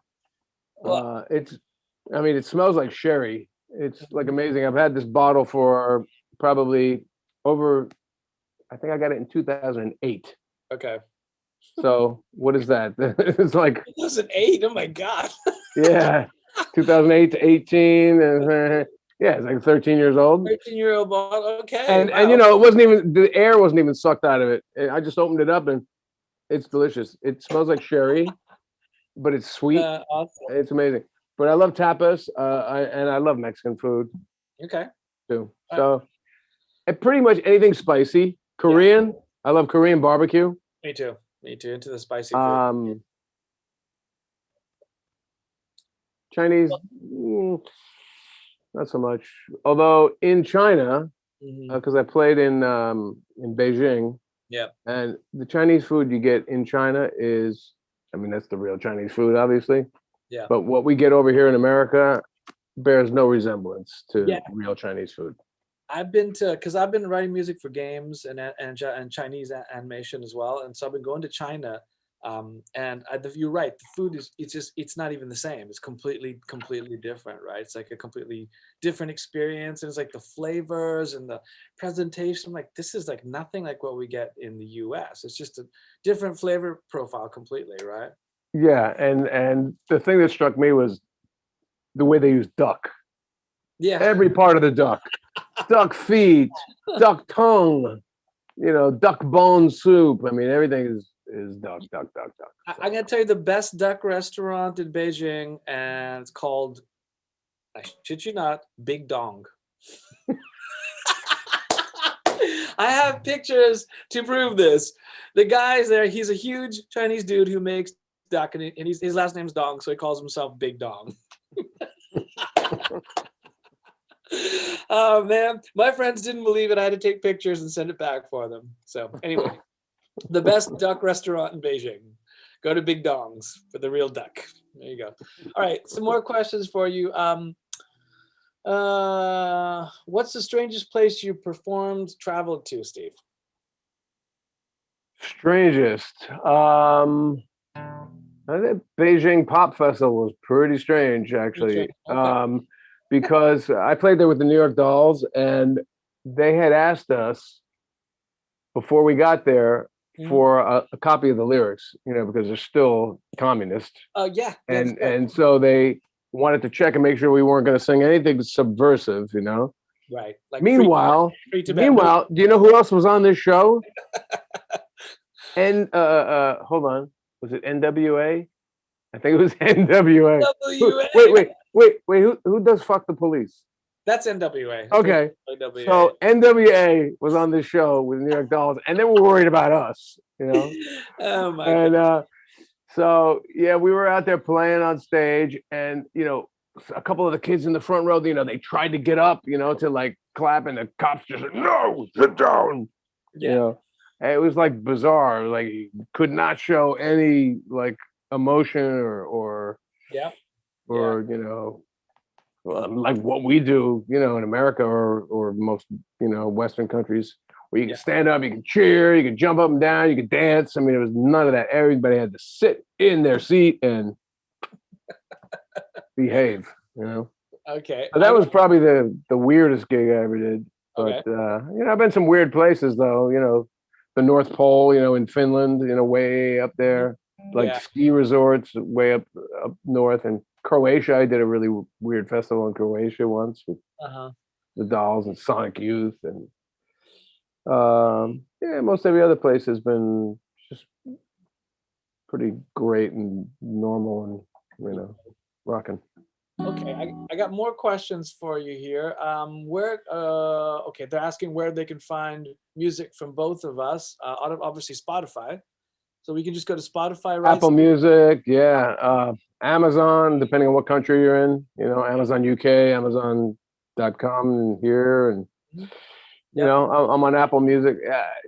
Well, I mean, it smells like sherry. It's like amazing. I've had this bottle for probably over. I think I got it in 2008. okay. So what is that? It's like 2008. Oh my God. yeah, 2008 to 18. Yeah, it's like 13 years old. 13-year-old ball. Okay. And Wow. you know, it wasn't even the air wasn't even sucked out of it. I just opened it up and it's delicious. It smells like sherry, but it's sweet. Awesome. It's amazing. But I love tapas, and I love Mexican food Okay. too. All right. So, and pretty much anything spicy. Yeah. Korean, I love Korean barbecue. Me too. Me too. Into the spicy food. Um, Chinese, not so much. Although in China, Mhm. because I played in Beijing, Yeah. and the Chinese food you get in China is, I mean, that's the real Chinese food, obviously. Yeah. But what we get over here in America bears no resemblance to Yeah. real Chinese food. I've been to because I've been writing music for games and Chinese animation as well, and so I've been going to China. And you're right, the food is it's not even the same. It's completely different, right? It's like a completely different experience, and it's like the flavors and the presentation. I'm like, this is like nothing like what we get in the U.S. It's just a different flavor profile completely, right? Yeah, and the thing that struck me was the way they use duck. Yeah. Every part of the duck, duck feet, duck tongue, you know, duck bone soup. I mean, everything is duck, duck, duck, duck. I'm gonna tell you the best duck restaurant in Beijing, and it's called, I shit you not, Big Dong. I have pictures to prove this. The guy's there. He's a huge Chinese dude who makes duck, and his last name's Dong, so he calls himself Big Dong. Oh man, my friends didn't believe it. I had to take pictures and send it back for them. So anyway, the best duck restaurant in Beijing. Go to Big Dong's for the real duck. There you go. All right, some more questions for you. What's the strangest place you performed, traveled to, Steve? Strangest. I think Beijing Pop Festival was pretty strange, actually, Okay. because I played there with the New York Dolls, and they had asked us before we got there Mhm. for a copy of the lyrics, you know, because they're still communist, Oh yeah, yeah, that's right. and so they wanted to check and make sure we weren't going to sing anything subversive, you know. Right. Like Meanwhile, free Tibet movement. meanwhile, do you know who else was on this show? And hold on, was it NWA? I think it was NWA. NWA. Wait. Who does fuck the police? That's NWA. Okay, NWA. so NWA was on this show with New York Dolls, and they were worried about us, you know. Oh my And god. so yeah, we were out there playing on stage, and you know, a couple of the kids in the front row, you know, they tried to get up, you know, to like clap, and the cops just said, "No, sit down." You Yeah. know, and it was like bizarre. Like, could not show any like emotion Yeah. Yeah. or you know, like what we do, you know, in America or most, you know, Western countries, where you can Yeah. stand up, you can cheer, you can jump up and down, you can dance. I mean, it was none of that. Everybody had to sit in their seat and behave, you know. Okay. So that was probably the weirdest gig I ever did. But Okay. you know, I've been some weird places though, you know, the North Pole, you know, in Finland, you know, way up there, like Yeah. ski resorts way up north, and Croatia. I did a really weird festival in Croatia once with Uh-huh. the Dolls and Sonic Youth, and yeah, most every other place has been just pretty great and normal and, you know, rocking. Okay, I got more questions for you here. Okay, they're asking where they can find music from both of us. Obviously Spotify. So we can just go to Spotify, right? Apple Music, yeah. Amazon, depending on what country you're in, you know, Amazon UK, Amazon.com here, and Mhm. you Yep. know, I'm on Apple Music.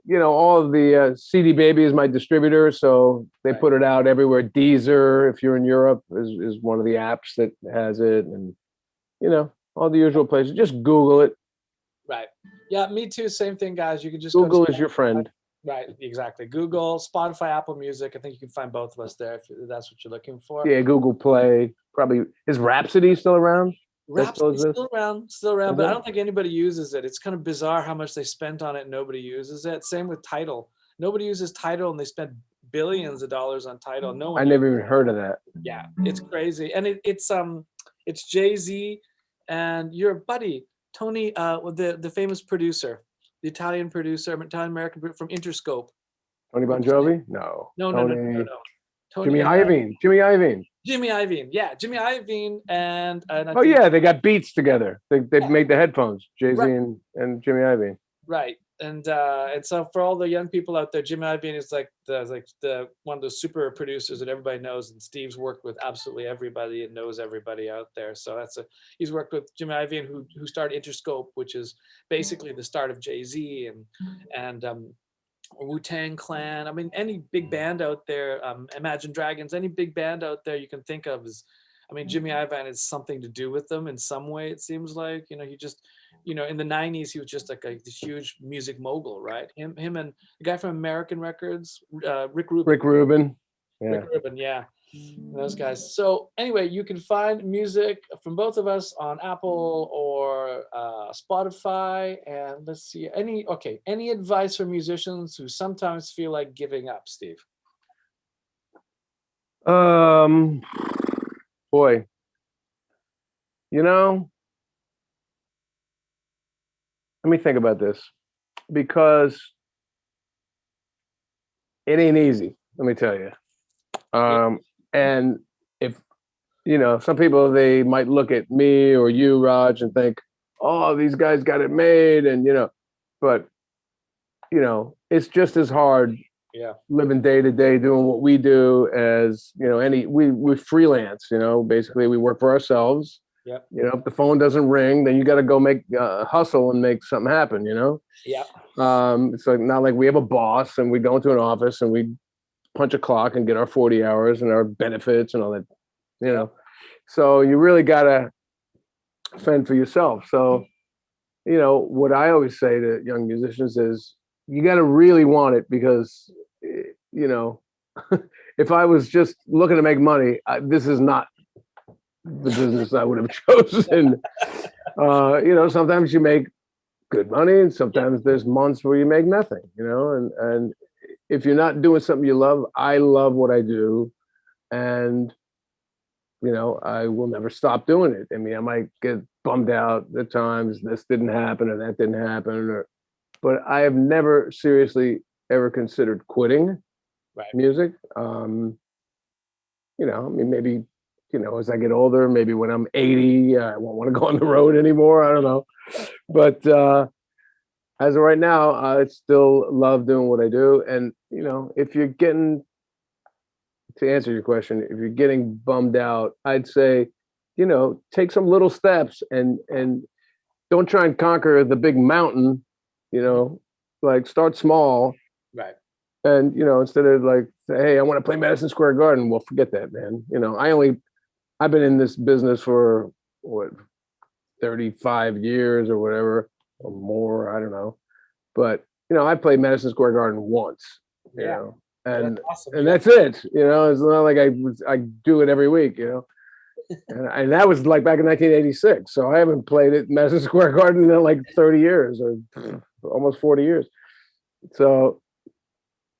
You know, all of the CD Baby is my distributor, so they Right. put it out everywhere. Deezer, if you're in Europe, is one of the apps that has it, and you know, all the usual places. Just Google it. Right. Yeah, me too. Same thing, guys. You can just go to Google is your Spotify. friend. Right, exactly. Google, Spotify, Apple Music. I think you can find both of us there if that's what you're looking for. Yeah, Google Play. Probably is Rhapsody still around? That still Rhapsody's exists? still around, Is but I it? don't think anybody uses it. It's kind of bizarre how much they spent on it and nobody uses it. Same with Tidal. Nobody uses Tidal and they spent billions of dollars on Tidal. No I one uses. never even heard of that. Yeah, it's crazy, and it's Jay-Z and your buddy Tony, with the famous producer, the Italian producer, Italian American from Interscope. Tony Bon What's his name? Jovi? No. No, no, no, no, no, Tony. no. Tony, Jimmy Iovine. Jimmy Iovine. Jimmy Iovine. Yeah, Jimmy Iovine, and I Oh think yeah, they got Beats together. They yeah, made the headphones. Jay Z right, and Jimmy Iovine. right. And so for all the young people out there, Jimmy Iovine is like the one of those super producers that everybody knows, and Steve's worked with absolutely everybody and knows everybody out there. So he's worked with Jimmy Iovine, who started Interscope, which is basically the start of Jay-Z and Wu-Tang Clan. I mean, any big band out there, Imagine Dragons, any big band out there you can think of is, I mean, Jimmy Iovine has something to do with them in some way. It seems like, he just, in the '90s he was just like this huge music mogul, right? Him and the guy from American Records, Rick Rubin. Rick Rubin. Rick Yeah. Rubin, yeah, those guys. So anyway, you can find music from both of us on Apple or Spotify. And let's see, any advice for musicians who sometimes feel like giving up, Steve? Um boy, you know, let me think about this because it ain't easy, let me tell you. Yeah, And if you know, some people they might look at me or you, Raj, and think, "Oh, these guys got it made," and you know, but you know, it's just as hard yeah, living day to day doing what we do as you know we freelance, you know, basically we work for ourselves. yeah, You know, if the phone doesn't ring, then you got to go make hustle and make something happen, you know. yeah, It's like not like we have a boss and we go into an office and we punch a clock and get our 40 hours and our benefits and all that, you yeah, know. So you really got to fend for yourself. So you know what I always say to young musicians is you got to really want it because you know if I was just looking to make money, this is not the business I would have chosen. You know, sometimes you make good money, and yeah, sometimes there's months where you make nothing. You know, and if you're not doing something you love, I love what I do, and you know, I will never stop doing it. I mean, I might get bummed out at times this didn't happen or that didn't happen, or but I have never seriously ever considered quitting right, music. You know, I mean, maybe, you know, as I get older, maybe when I'm 80, I won't want to go on the road anymore. I don't know. But as of right now, I still love doing what I do. And, you know, if you're getting, to answer your question, if you're getting bummed out, I'd say, you know, take some little steps and don't try and conquer the big mountain, you mhm, know, like start small. right, And, you know, instead of like, say, hey, I want to play Madison Square Garden. Well, forget that, man. You know, I've been in this business for what 35 years or whatever or more. I don't know, but you know, I played Madison Square Garden once. You yeah. know, Well, and that's awesome. and You got that's it. You know, it's not like I do it every week. You know, and that was like back in 1986. So I haven't played it Madison Square Garden in like 30 years or almost 40 years. So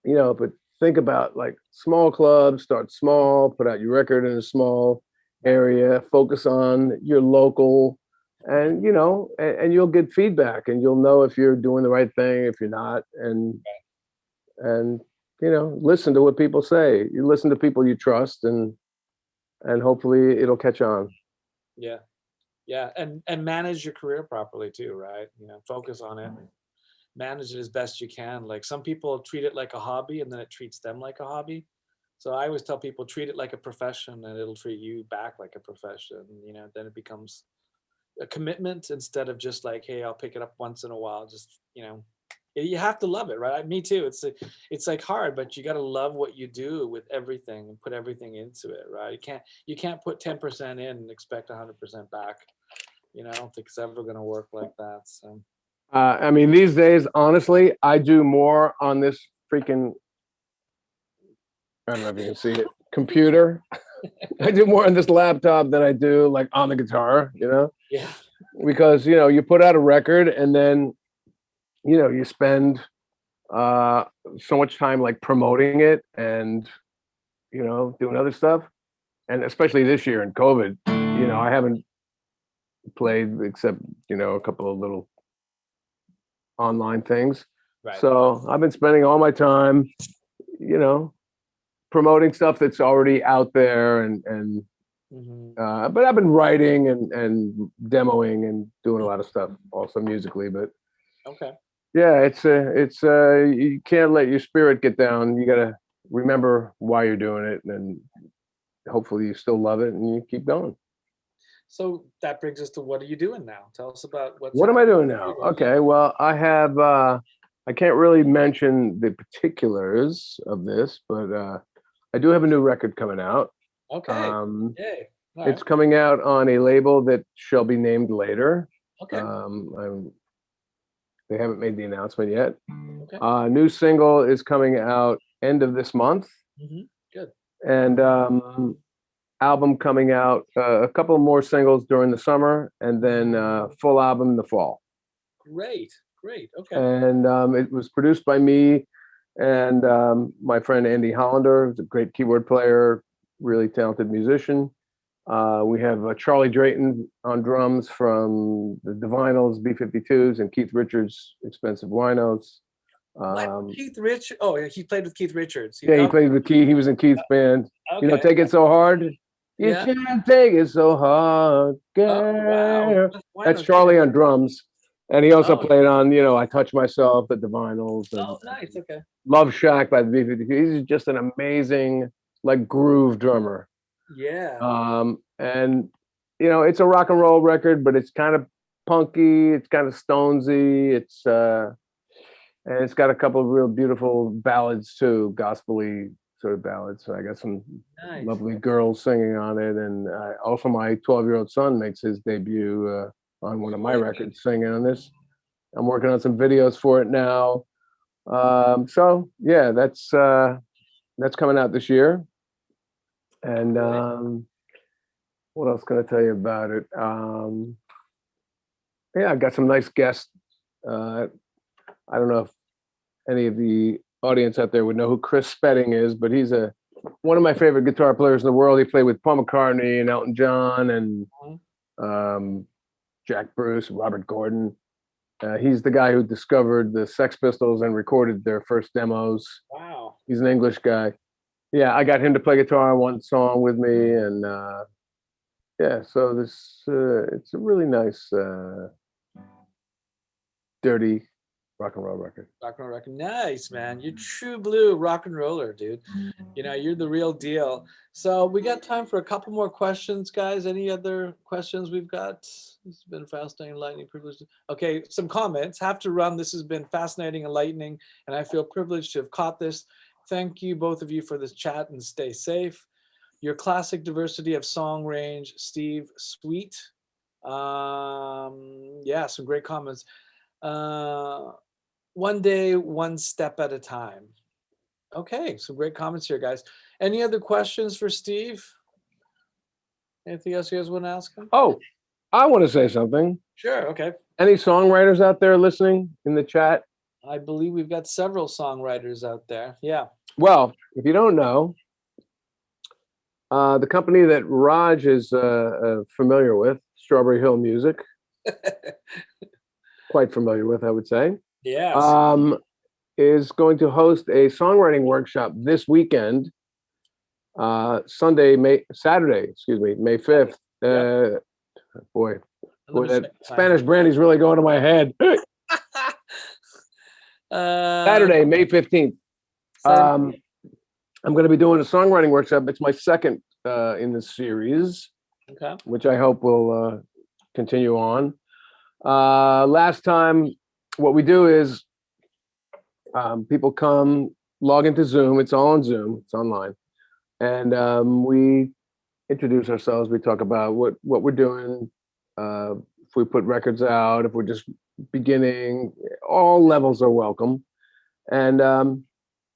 you know, but think about like small clubs, start small, put out your record in a small right, area, focus on your local, and you know, and you'll get feedback and you'll know if you're doing the right thing, if you're not, and you know, listen to what people say. You listen to people you trust and hopefully it'll catch on. yeah, yeah, and manage your career properly too, right? Focus on it. Manage it as best you can. Like some people treat it like a hobby and then it treats them like a hobby. So I always tell people, treat it like a profession, and it'll treat you back like a profession. Then it becomes a commitment instead of just like, hey, I'll pick it up once in a while. Just you have to love it, right? Me too. It's like hard, but you got to love what you do with everything and put everything into it, right? You can't put 10% in and expect 100% back. I don't think it's ever going to work like that. So I mean, these days, honestly, I do more on this freaking, I don't know if you can see it, computer. I do more on this laptop than I do like on the guitar, yeah, because, you put out a record and then, you spend so much time like promoting it and, doing other stuff. And especially this year in COVID, I haven't played except, a couple of little online things. right. So I've been spending all my time, you know, promoting stuff that's already out there and but I've been writing and demoing and doing a lot of stuff also musically. But Okay. yeah, it's you can't let your spirit get down. You got to remember why you're doing it, and hopefully you still love it and you keep going. So that brings us to, what are you doing now? Tell us about what's What am I happening doing for now? you right Okay, well, I have I can't really mention the particulars of this, but I do have a new record coming out. now. Okay. Yay. All right. It's coming out on a label that shall be named later. Okay. They haven't made the announcement yet. Okay. New single is coming out end of this month, Good. and album coming out. A couple more singles during the summer, and then full album in the fall. Great. Great. Okay. And it was produced by me and my friend Andy Hollander, who's a great keyboard player, really talented musician. We have Charlie Drayton on drums from the Divinyls, B-52s, and Keith Richards, Expensive Winos. Keith Rich. Oh, yeah, he played with Keith Richards. Yeah, he played with Keith. He was in Keith's band. Okay. Take it so hard. You Yeah. can't take it so hard, girl. Wow. That's Charlie on drums. And he also played on, I Touch Myself, the Divinyls. Oh, nice. Okay. Love Shack by the B-52s. He's just an amazing, like, groove drummer. Yeah. And it's a rock and roll record, but it's kind of punky, it's kind of stonesy, and it's got a couple of real beautiful ballads too, gospel-y sort of ballads. So I got some lovely girls singing on it, and also my 12-year-old son makes his debut on one of my records singing on this. I'm working on some videos for it now. So yeah, that's coming out this year. And what else can I tell you about it? Yeah, I got some nice guests. I don't know if any of the audience out there would know who Chris Spedding is, but he's one of my favorite guitar players in the world. He played with Paul McCartney and Elton John and Jack Bruce, Robert Gordon. He's the guy who discovered the Sex Pistols and recorded their first demos. Wow. He's an English guy. Yeah, I got him to play guitar on one song with me, and yeah, so this it's a really nice, dirty rock and roll record. Rock and roll record. Nice, man. You're true blue rock and roller, dude. You're the real deal. So we got time for a couple more questions, guys. Any other questions we've got? This has been fascinating, enlightening, privileged. Okay, some comments. Have to run. This has been fascinating, enlightening, and I feel privileged to have caught this. Thank you, both of you, for this chat, and stay safe. Your classic diversity of song range, Steve, sweet. Yeah, some great comments. One day, one step at a time. Okay, some great comments here, guys. Any other questions for Steve? Anything else you guys want to ask him? Oh, I want to say something. Sure, okay. Any songwriters out there listening in the chat? I believe we've got several songwriters out there. Yeah. Well, if you don't know, the company that Raj is familiar with, Strawberry Hill Music, quite familiar with, I would say. Yes. Is going to host a songwriting workshop this weekend, Saturday, May 5th. Boy, that Spanish brandy's really going to my head. Saturday, May 15th. I'm going to be doing a songwriting workshop. It's my second in the series, Okay. which I hope will continue on. Last time, what we do is people come, log into Zoom. It's all on Zoom. It's online, and we introduce ourselves. We talk about what we're doing. If we put records out, if we're just beginning, all levels are welcome. And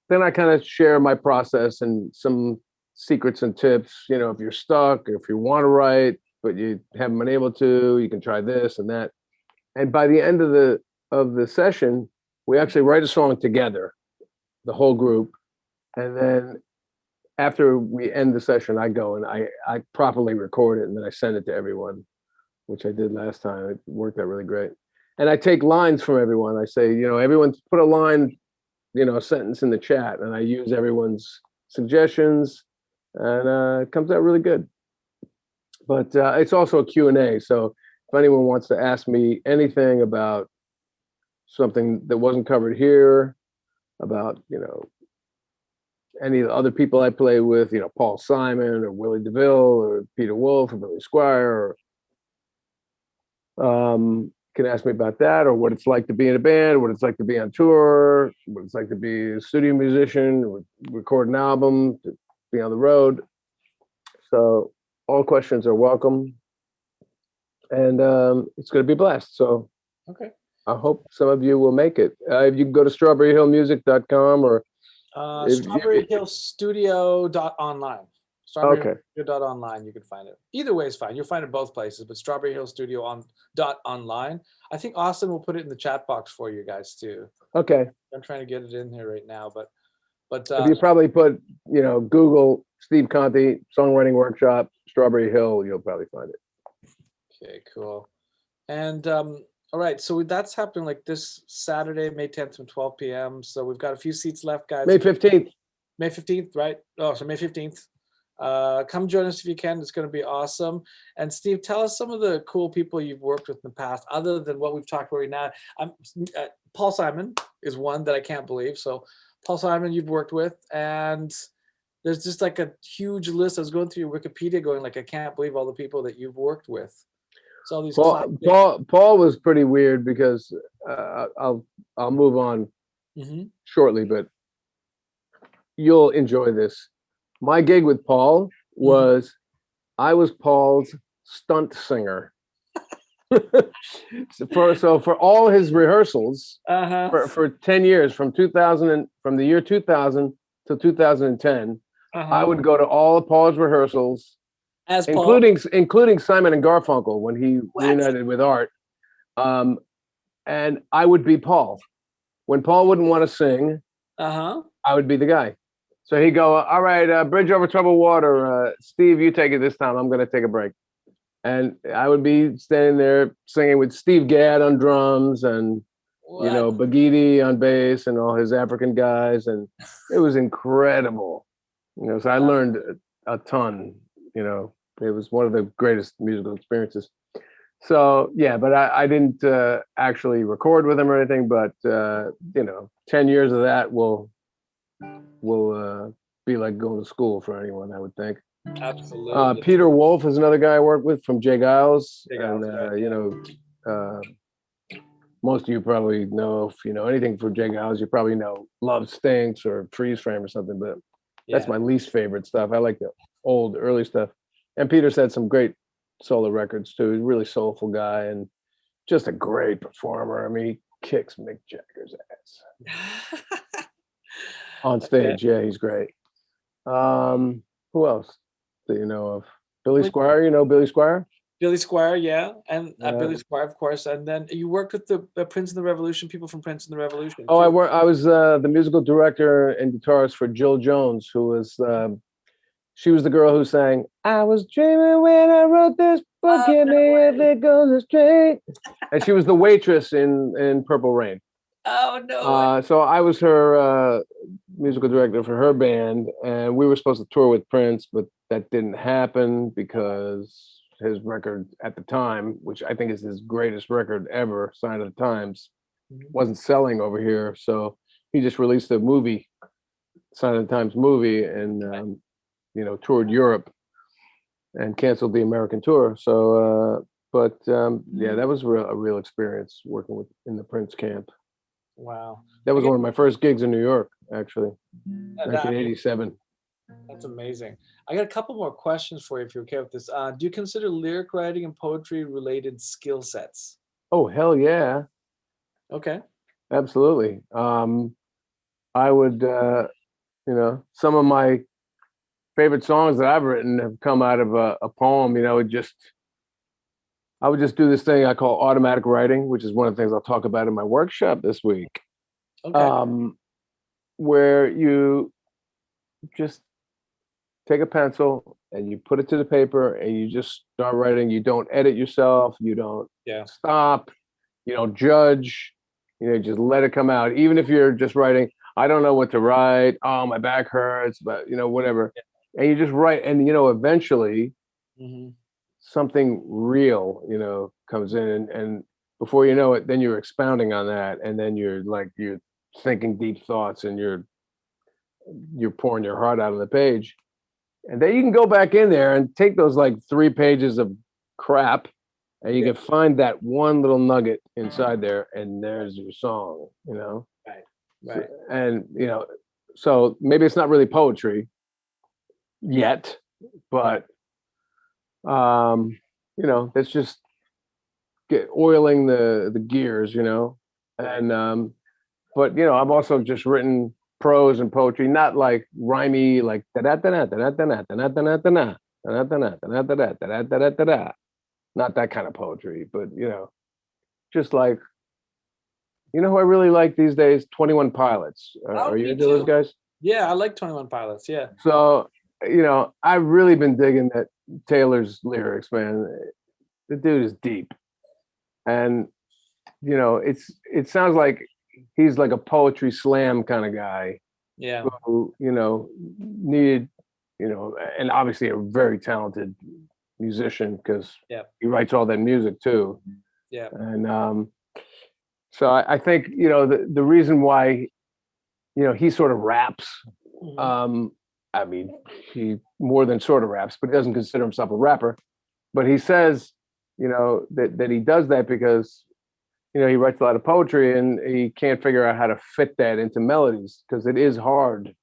then I kind of share my process and some secrets and tips. You know, if you're stuck, if you want to write but you haven't been able to, you can try this and that. And by the end of the session, we actually write a song together, the whole group. And then after we end the session, I go and I properly record it, and then I send it to everyone, which I did last time. It worked out really great. And I take lines from everyone. I say, you know, everyone put a line, you know, a sentence in the chat, and I use everyone's suggestions, and it comes out really good. But it's also a Q&A. So if anyone wants to ask me anything about something that wasn't covered here, about, you know, any of the other people I play with, you know, Paul Simon or Willie DeVille or Peter Wolf or Billy Squier, or can ask me about that, or what it's like to be in a band, what it's like to be on tour, what it's like to be a studio musician, record an album, to be on the road. So all questions are welcome, and it's going to be a blast. So Okay. I hope some of you will make it. You can go to strawberryhillmusic.com or StrawberryHillStudio.online. StrawberryHillStudio.online. You can find it. Either way is fine. You'll find it both places, but StrawberryHillStudio.online. I think Austin will put it in the chat box for you guys too. Okay. I'm trying to get it in here right now, but if you probably put, you know, Google Steve Conte songwriting workshop Strawberry Hill, you'll probably find it. Okay, cool. And all right, so that's happening like this Saturday, May 10th from 12 p.m. So we've got a few seats left, guys. May 15th. May 15th, right? Oh, so May 15th. Come join us if you can. It's going to be awesome. And Steve, tell us some of the cool people you've worked with in the past, other than what we've talked about right now. Paul Simon is one that I can't believe. So Paul Simon you've worked with, and there's just like a huge list. I was going through your Wikipedia going like, I can't believe all the people that you've worked with. So all these Paul was pretty weird because I'll move on shortly, but you'll enjoy this. My gig with Paul was I was Paul's stunt singer. So for all his rehearsals for 10 years, from the year 2000 to 2010, I would go to all of Paul's rehearsals, as including Simon and Garfunkel when he reunited with Art. And I would be Paul. When Paul wouldn't want to sing, I would be the guy. So he'd go, all right, Bridge Over Troubled Water. Steve, you take it this time. I'm going to take a break. And I would be standing there singing with Steve Gadd on drums and, you know, Baghetti on bass and all his African guys. And it was incredible. You know, so I learned a ton. You know, it was one of the greatest musical experiences. So, yeah, but I didn't actually record with him or anything. But, you know, 10 years of that will be like going to school for anyone, I would think. Absolutely. Peter Wolf is another guy I work with from Jay Giles. You know, most of you probably know, if you know anything from Jay Giles, you probably know Love Stinks or Freeze Frame or something, but that's my least favorite stuff. I like the old, early stuff. And Peter's had some great solo records too. He's a really soulful guy and just a great performer. I mean, he kicks Mick Jagger's ass. On stage, yeah, he's great. Who else do you know of? Billy Squier, you know Billy Squier? Billy Squier, yeah, and Billy Squier, of course. And then you worked with the Prince and the Revolution, people from Prince and the Revolution. Oh, I was the musical director and guitarist for Jill Jones, who was she was the girl who sang "I was dreaming when I wrote this book, hit me if it goes astray," and she was the waitress in Purple Rain. Oh no! So I was her musical director for her band, and we were supposed to tour with Prince, but that didn't happen because his record at the time, which I think is his greatest record ever, Sign of the Times, wasn't selling over here. So he just released a movie Sign of the Times movie and toured Europe and canceled the American tour. So, yeah, that was a real experience working in the Prince camp. Wow. That was one of my first gigs in New York, actually, That- 1987. That's amazing. I got a couple more questions for you if you're okay with this. Do you consider lyric writing and poetry related skill sets? Oh, hell yeah. Okay. Absolutely. I would, some of my favorite songs that I've written have come out of a poem. I would just do this thing I call automatic writing, which is one of the things I'll talk about in my workshop this week. Okay. Where you just take a pencil and you put it to the paper and you just start writing. You don't edit yourself. You don't stop. You don't judge. Just let it come out. Even if you're just writing, I don't know what to write. Oh, my back hurts, but whatever. Yeah. And you just write, and eventually Mm-hmm. something real, comes in, and before you know it, then you're expounding on that, and then you're thinking deep thoughts, and you're pouring your heart out on the page, and then you can go back in there and take those 3 pages of crap, and you can find that one little nugget inside there, and there's your song. Right. Right. So maybe it's not really poetry yet, but that's just oiling the gears, and but I've also just written prose and poetry, not like rhymey, like not that kind of poetry, but just like who I really like these days, 21 Pilots. Are you into those guys? Yeah, I like 21 Pilots. Yeah. So I've really been digging that Taylor's lyrics, man. The dude is deep, and it sounds like he's like a poetry slam kind of guy. Yeah. Who needed, and obviously a very talented musician, because he writes all that music too. Yeah. And so I think the reason why he sort of raps. Mm-hmm. I mean, he more than sort of raps, but he doesn't consider himself a rapper. But he says, that he does that because, he writes a lot of poetry and he can't figure out how to fit that into melodies, because it is hard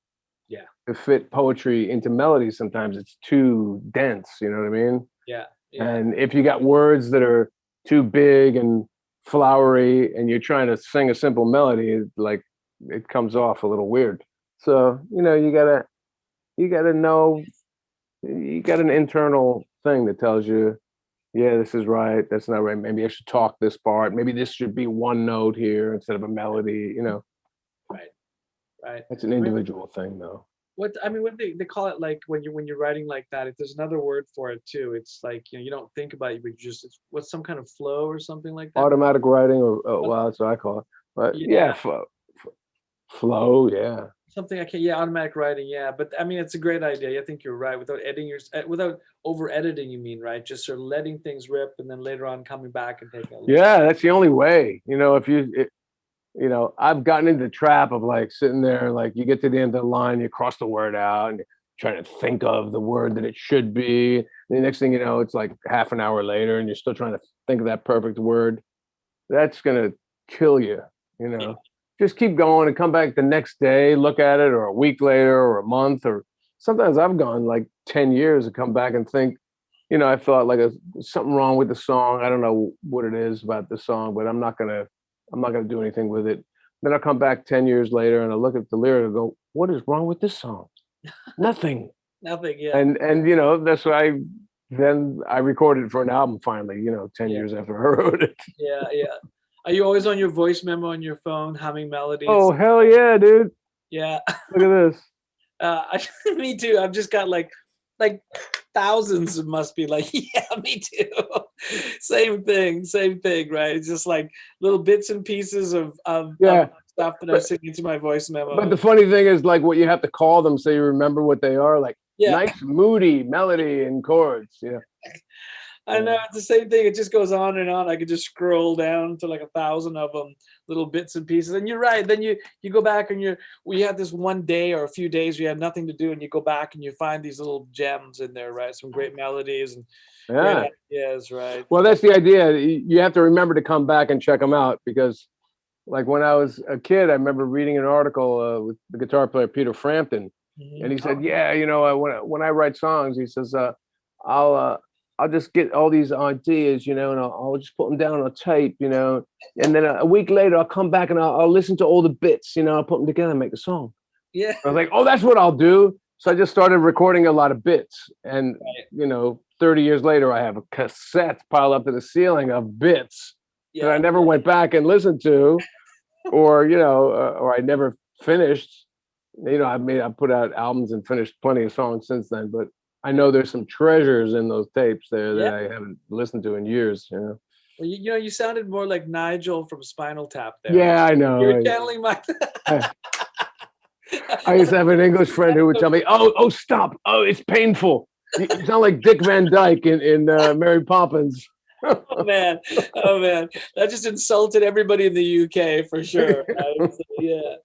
to fit poetry into melodies. Sometimes it's too dense, you know what I mean? Yeah. And if you got words that are too big and flowery and you're trying to sing a simple melody, it comes off a little weird. So, you gotta know, you got an internal thing that tells you, yeah, this is right, that's not right. Maybe I should talk this part. Maybe this should be one note here instead of a melody, Right. It's an individual thing though. What they call it, like when you're writing like that, if there's another word for it too. It's like, you don't think about it, but it's what's some kind of flow or something like that. Automatic writing, or well, that's what I call it. But flow, yeah. Something automatic writing, yeah. But it's a great idea. I think you're right. Without over editing, you mean, right? Just sort of letting things rip, and then later on coming back and taking a look. Yeah, that's the only way. I've gotten into the trap of sitting there, you get to the end of the line, you cross the word out, and you're trying to think of the word that it should be. And the next thing you know, it's like half an hour later, and you're still trying to think of that perfect word. That's gonna kill you. Just keep going and come back the next day, look at it, or a week later, or a month, or sometimes I've gone 10 years and come back and think, I thought something wrong with the song. I don't know what it is about the song, but I'm not gonna do anything with it. Then I'll come back 10 years later and I'll look at the lyric and go, what is wrong with this song? Nothing. Nothing, yeah. And that's why then I recorded it for an album finally, 10 years after I wrote it. Yeah. Are you always on your voice memo on your phone, humming melodies? Oh, hell yeah, dude. Yeah. Look at this. Me too. I've just got like thousands. It must be yeah, me too. Same thing, right? It's just little bits and pieces of stuff that I'm singing to my voice memo. But the funny thing is what you have to call them so you remember what they are. Nice moody melody and chords. I know it's the same thing. It just goes on and on. I could just scroll down to like 1,000 of them, little bits and pieces. And you're right. Then you go back and we had this one day or a few days we had nothing to do, and you go back and you find these little gems in there, right? Some great melodies and great Yeah. ideas, right? Well, that's the idea. You have to remember to come back and check them out because, like when I was a kid, I remember reading an article with the guitar player Peter Frampton, and he said, "Yeah, you know, when I write songs, he says, I'll just get all these ideas, you know, and I'll just put them down on a tape, you know, and then a week later I'll come back and I'll listen to all the bits, you know, I'll put them together and make a song." Yeah. I was like, "Oh, that's what I'll do." So I just started recording a lot of bits, and you know, 30 years later, I have a cassette piled up to the ceiling of bits that I never went back and listened to, or you know, or I never finished. You know, I put out albums and finished plenty of songs since then, but I know there's some treasures in those tapes there that I haven't listened to in years. You know. Well, you know, you sounded more like Nigel from Spinal Tap there. Yeah, I know. You're channeling my. I used to have an English friend who would tell me, "Oh, stop! Oh, it's painful. You sound like Dick Van Dyke in Mary Poppins." Oh man, that just insulted everybody in the UK for sure. Right? So, yeah,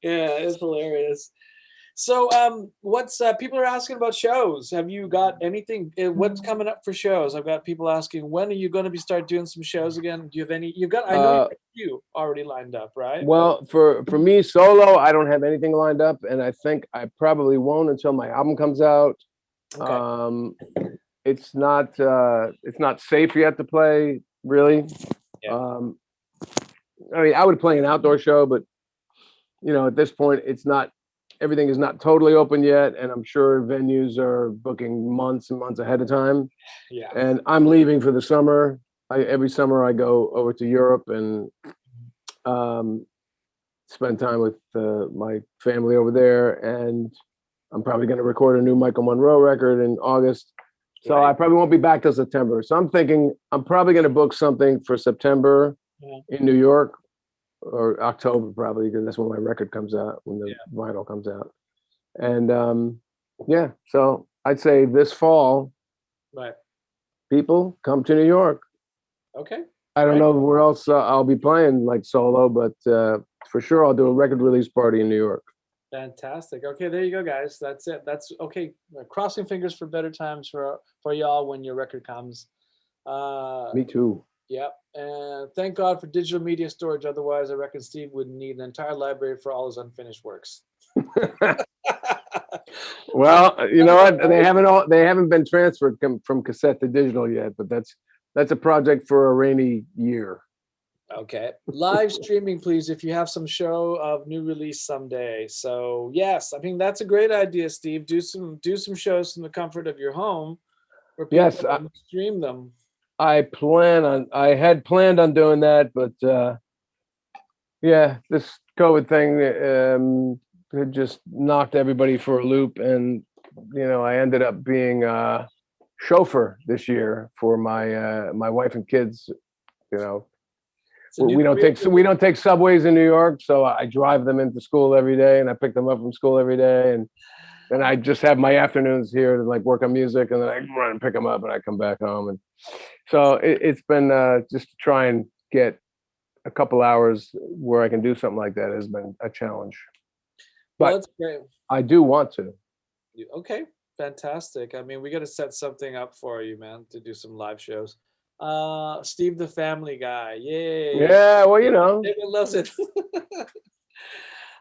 it's hilarious. So, what's people are asking about shows? Have you got anything? What's coming up for shows? I've got people asking, when are you going to start doing some shows again? Do you have any? You've got, I know you have a few already lined up, right? Well, for me solo, I don't have anything lined up, and I think I probably won't until my album comes out. Okay. It's not safe yet to play, really. Yeah. I mean, I would play an outdoor show, but you know, at this point, everything is not totally open yet, and I'm sure venues are booking months and months ahead of time. Yeah. And I'm leaving for the summer. Every summer I go over to Europe and spend time with my family over there. And I'm probably going to record a new Michael Monroe record in August. So I probably won't be back till September. So I'm thinking I'm probably going to book something for September in New York, or October probably, because that's when my record comes out, when the vinyl comes out. And so I'd say this fall, people come to New York. Okay. I don't know where else I'll be playing like solo, but for sure I'll do a record release party in New York. Fantastic. Okay, there you go, guys. That's it. That's okay. Crossing fingers for better times for y'all when your record comes. Me too. Yep. And thank God for digital media storage. Otherwise, I reckon Steve would need an entire library for all his unfinished works. Well, you know what? They haven't been transferred from cassette to digital yet, but that's a project for a rainy year. Okay. Live streaming, please, if you have some show of new release someday. So yes, I think that's a great idea, Steve. Do some shows from the comfort of your home where people can stream them. I had planned on doing that, but this COVID thing it just knocked everybody for a loop, and you know, I ended up being a chauffeur this year for my wife and kids. You know, we don't take subways in New York, so I drive them into school every day, and I pick them up from school every day, and then I just have my afternoons here to like work on music, and then I run and pick them up, and I come back home. And so it's been just to try and get a couple hours where I can do something like that has been a challenge. But that's great. I do want to. Okay, fantastic. I mean, we got to set something up for you, man, to do some live shows. Steve the Family Guy, yay! Yeah, well, you know, David loves it.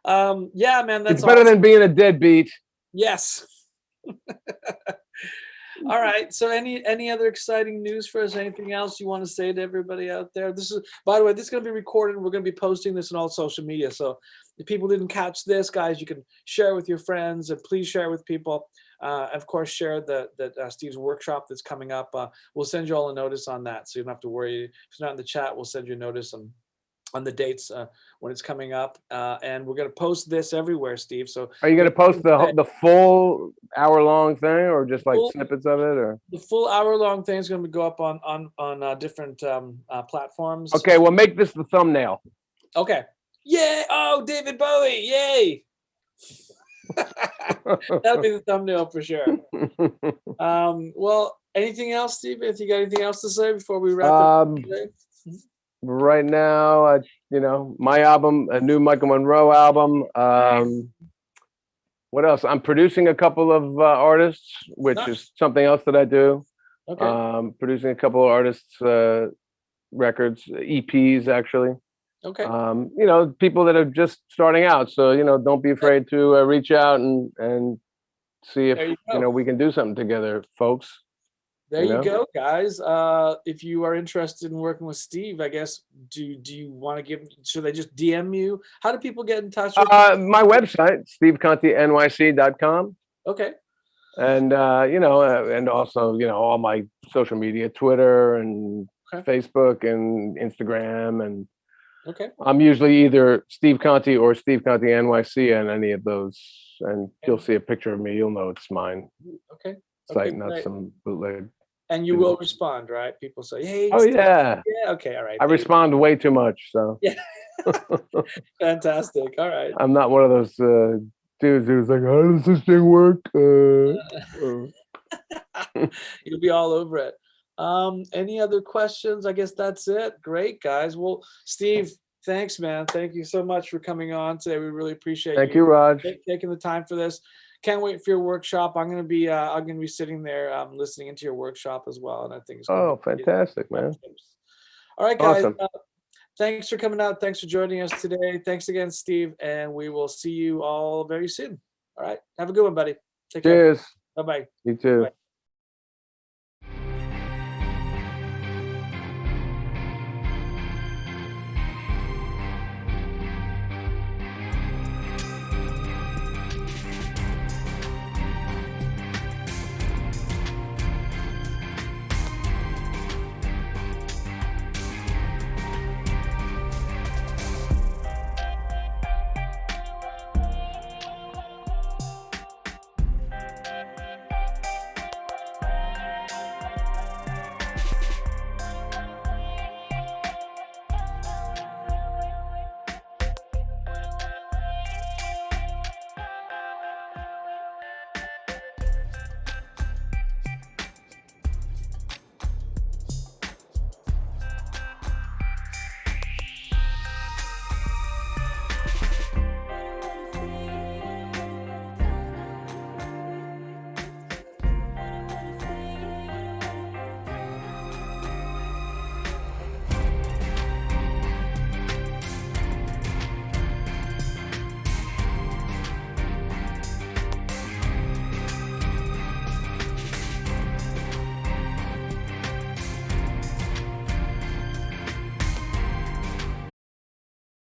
Yeah, man, that's it's better than being a deadbeat. Yes. All right. So any other exciting news for us? Anything else you want to say to everybody out there? This is, by the way, this is going to be recorded. We're going to be posting this on all social media. So if people didn't catch this, guys, you can share with your friends, and please share with people. Of course, share that Steve's workshop that's coming up. We'll send you all a notice on that, so you don't have to worry. If it's not in the chat, we'll send you a notice on the dates when it's coming up, and we're going to post this everywhere, Steve. So are you going to post the full hour-long thing, or just like snippets of it, or the full hour-long thing is going to go up on different platforms? Okay, well, make this the thumbnail. Okay. Yay! Oh, David Bowie! Yay! That'll be the thumbnail for sure. Well, anything else, Steve? If you got anything else to say before we wrap up today? Right now, my album, a new Michael Monroe album. What else? I'm producing a couple of artists, which Nice. is something else that I do. Okay. Producing a couple of artists' records, EPs actually. Okay. People that are just starting out. So, don't be afraid to reach out and see if, There you go. we can do something together, folks. There you go, guys. If you are interested in working with Steve, I guess, do you want to should they just DM you? How do people get in touch with you? My website, stevecontenyc.com. Okay. And, and also, all my social media, Twitter and Facebook and Instagram. And okay. I'm usually either Steve Conte or Steve Conte NYC on any of those. And you'll see a picture of me. You'll know it's mine. Okay. Site, not some bootleg. And you will respond, right? People say, "Hey." Oh yeah. Yeah. Okay. All right. I respond way too much, so. Yeah. Fantastic. All right. I'm not one of those dudes who's like, "How does this thing work?" You'll be all over it. Any other questions? I guess that's it. Great, guys. Well, Steve, thanks, man. Thank you so much for coming on today. We really appreciate Thank you, Raj. taking the time for this. Can't wait for your workshop. I'm gonna be sitting there listening into your workshop as well, and I think it's gonna be fantastic, man. All right, guys. Awesome. Thanks for coming out. Thanks for joining us today. Thanks again, Steve, and we will see you all very soon. All right. Have a good one, buddy. Take care. Cheers. Bye-bye. You too. Bye.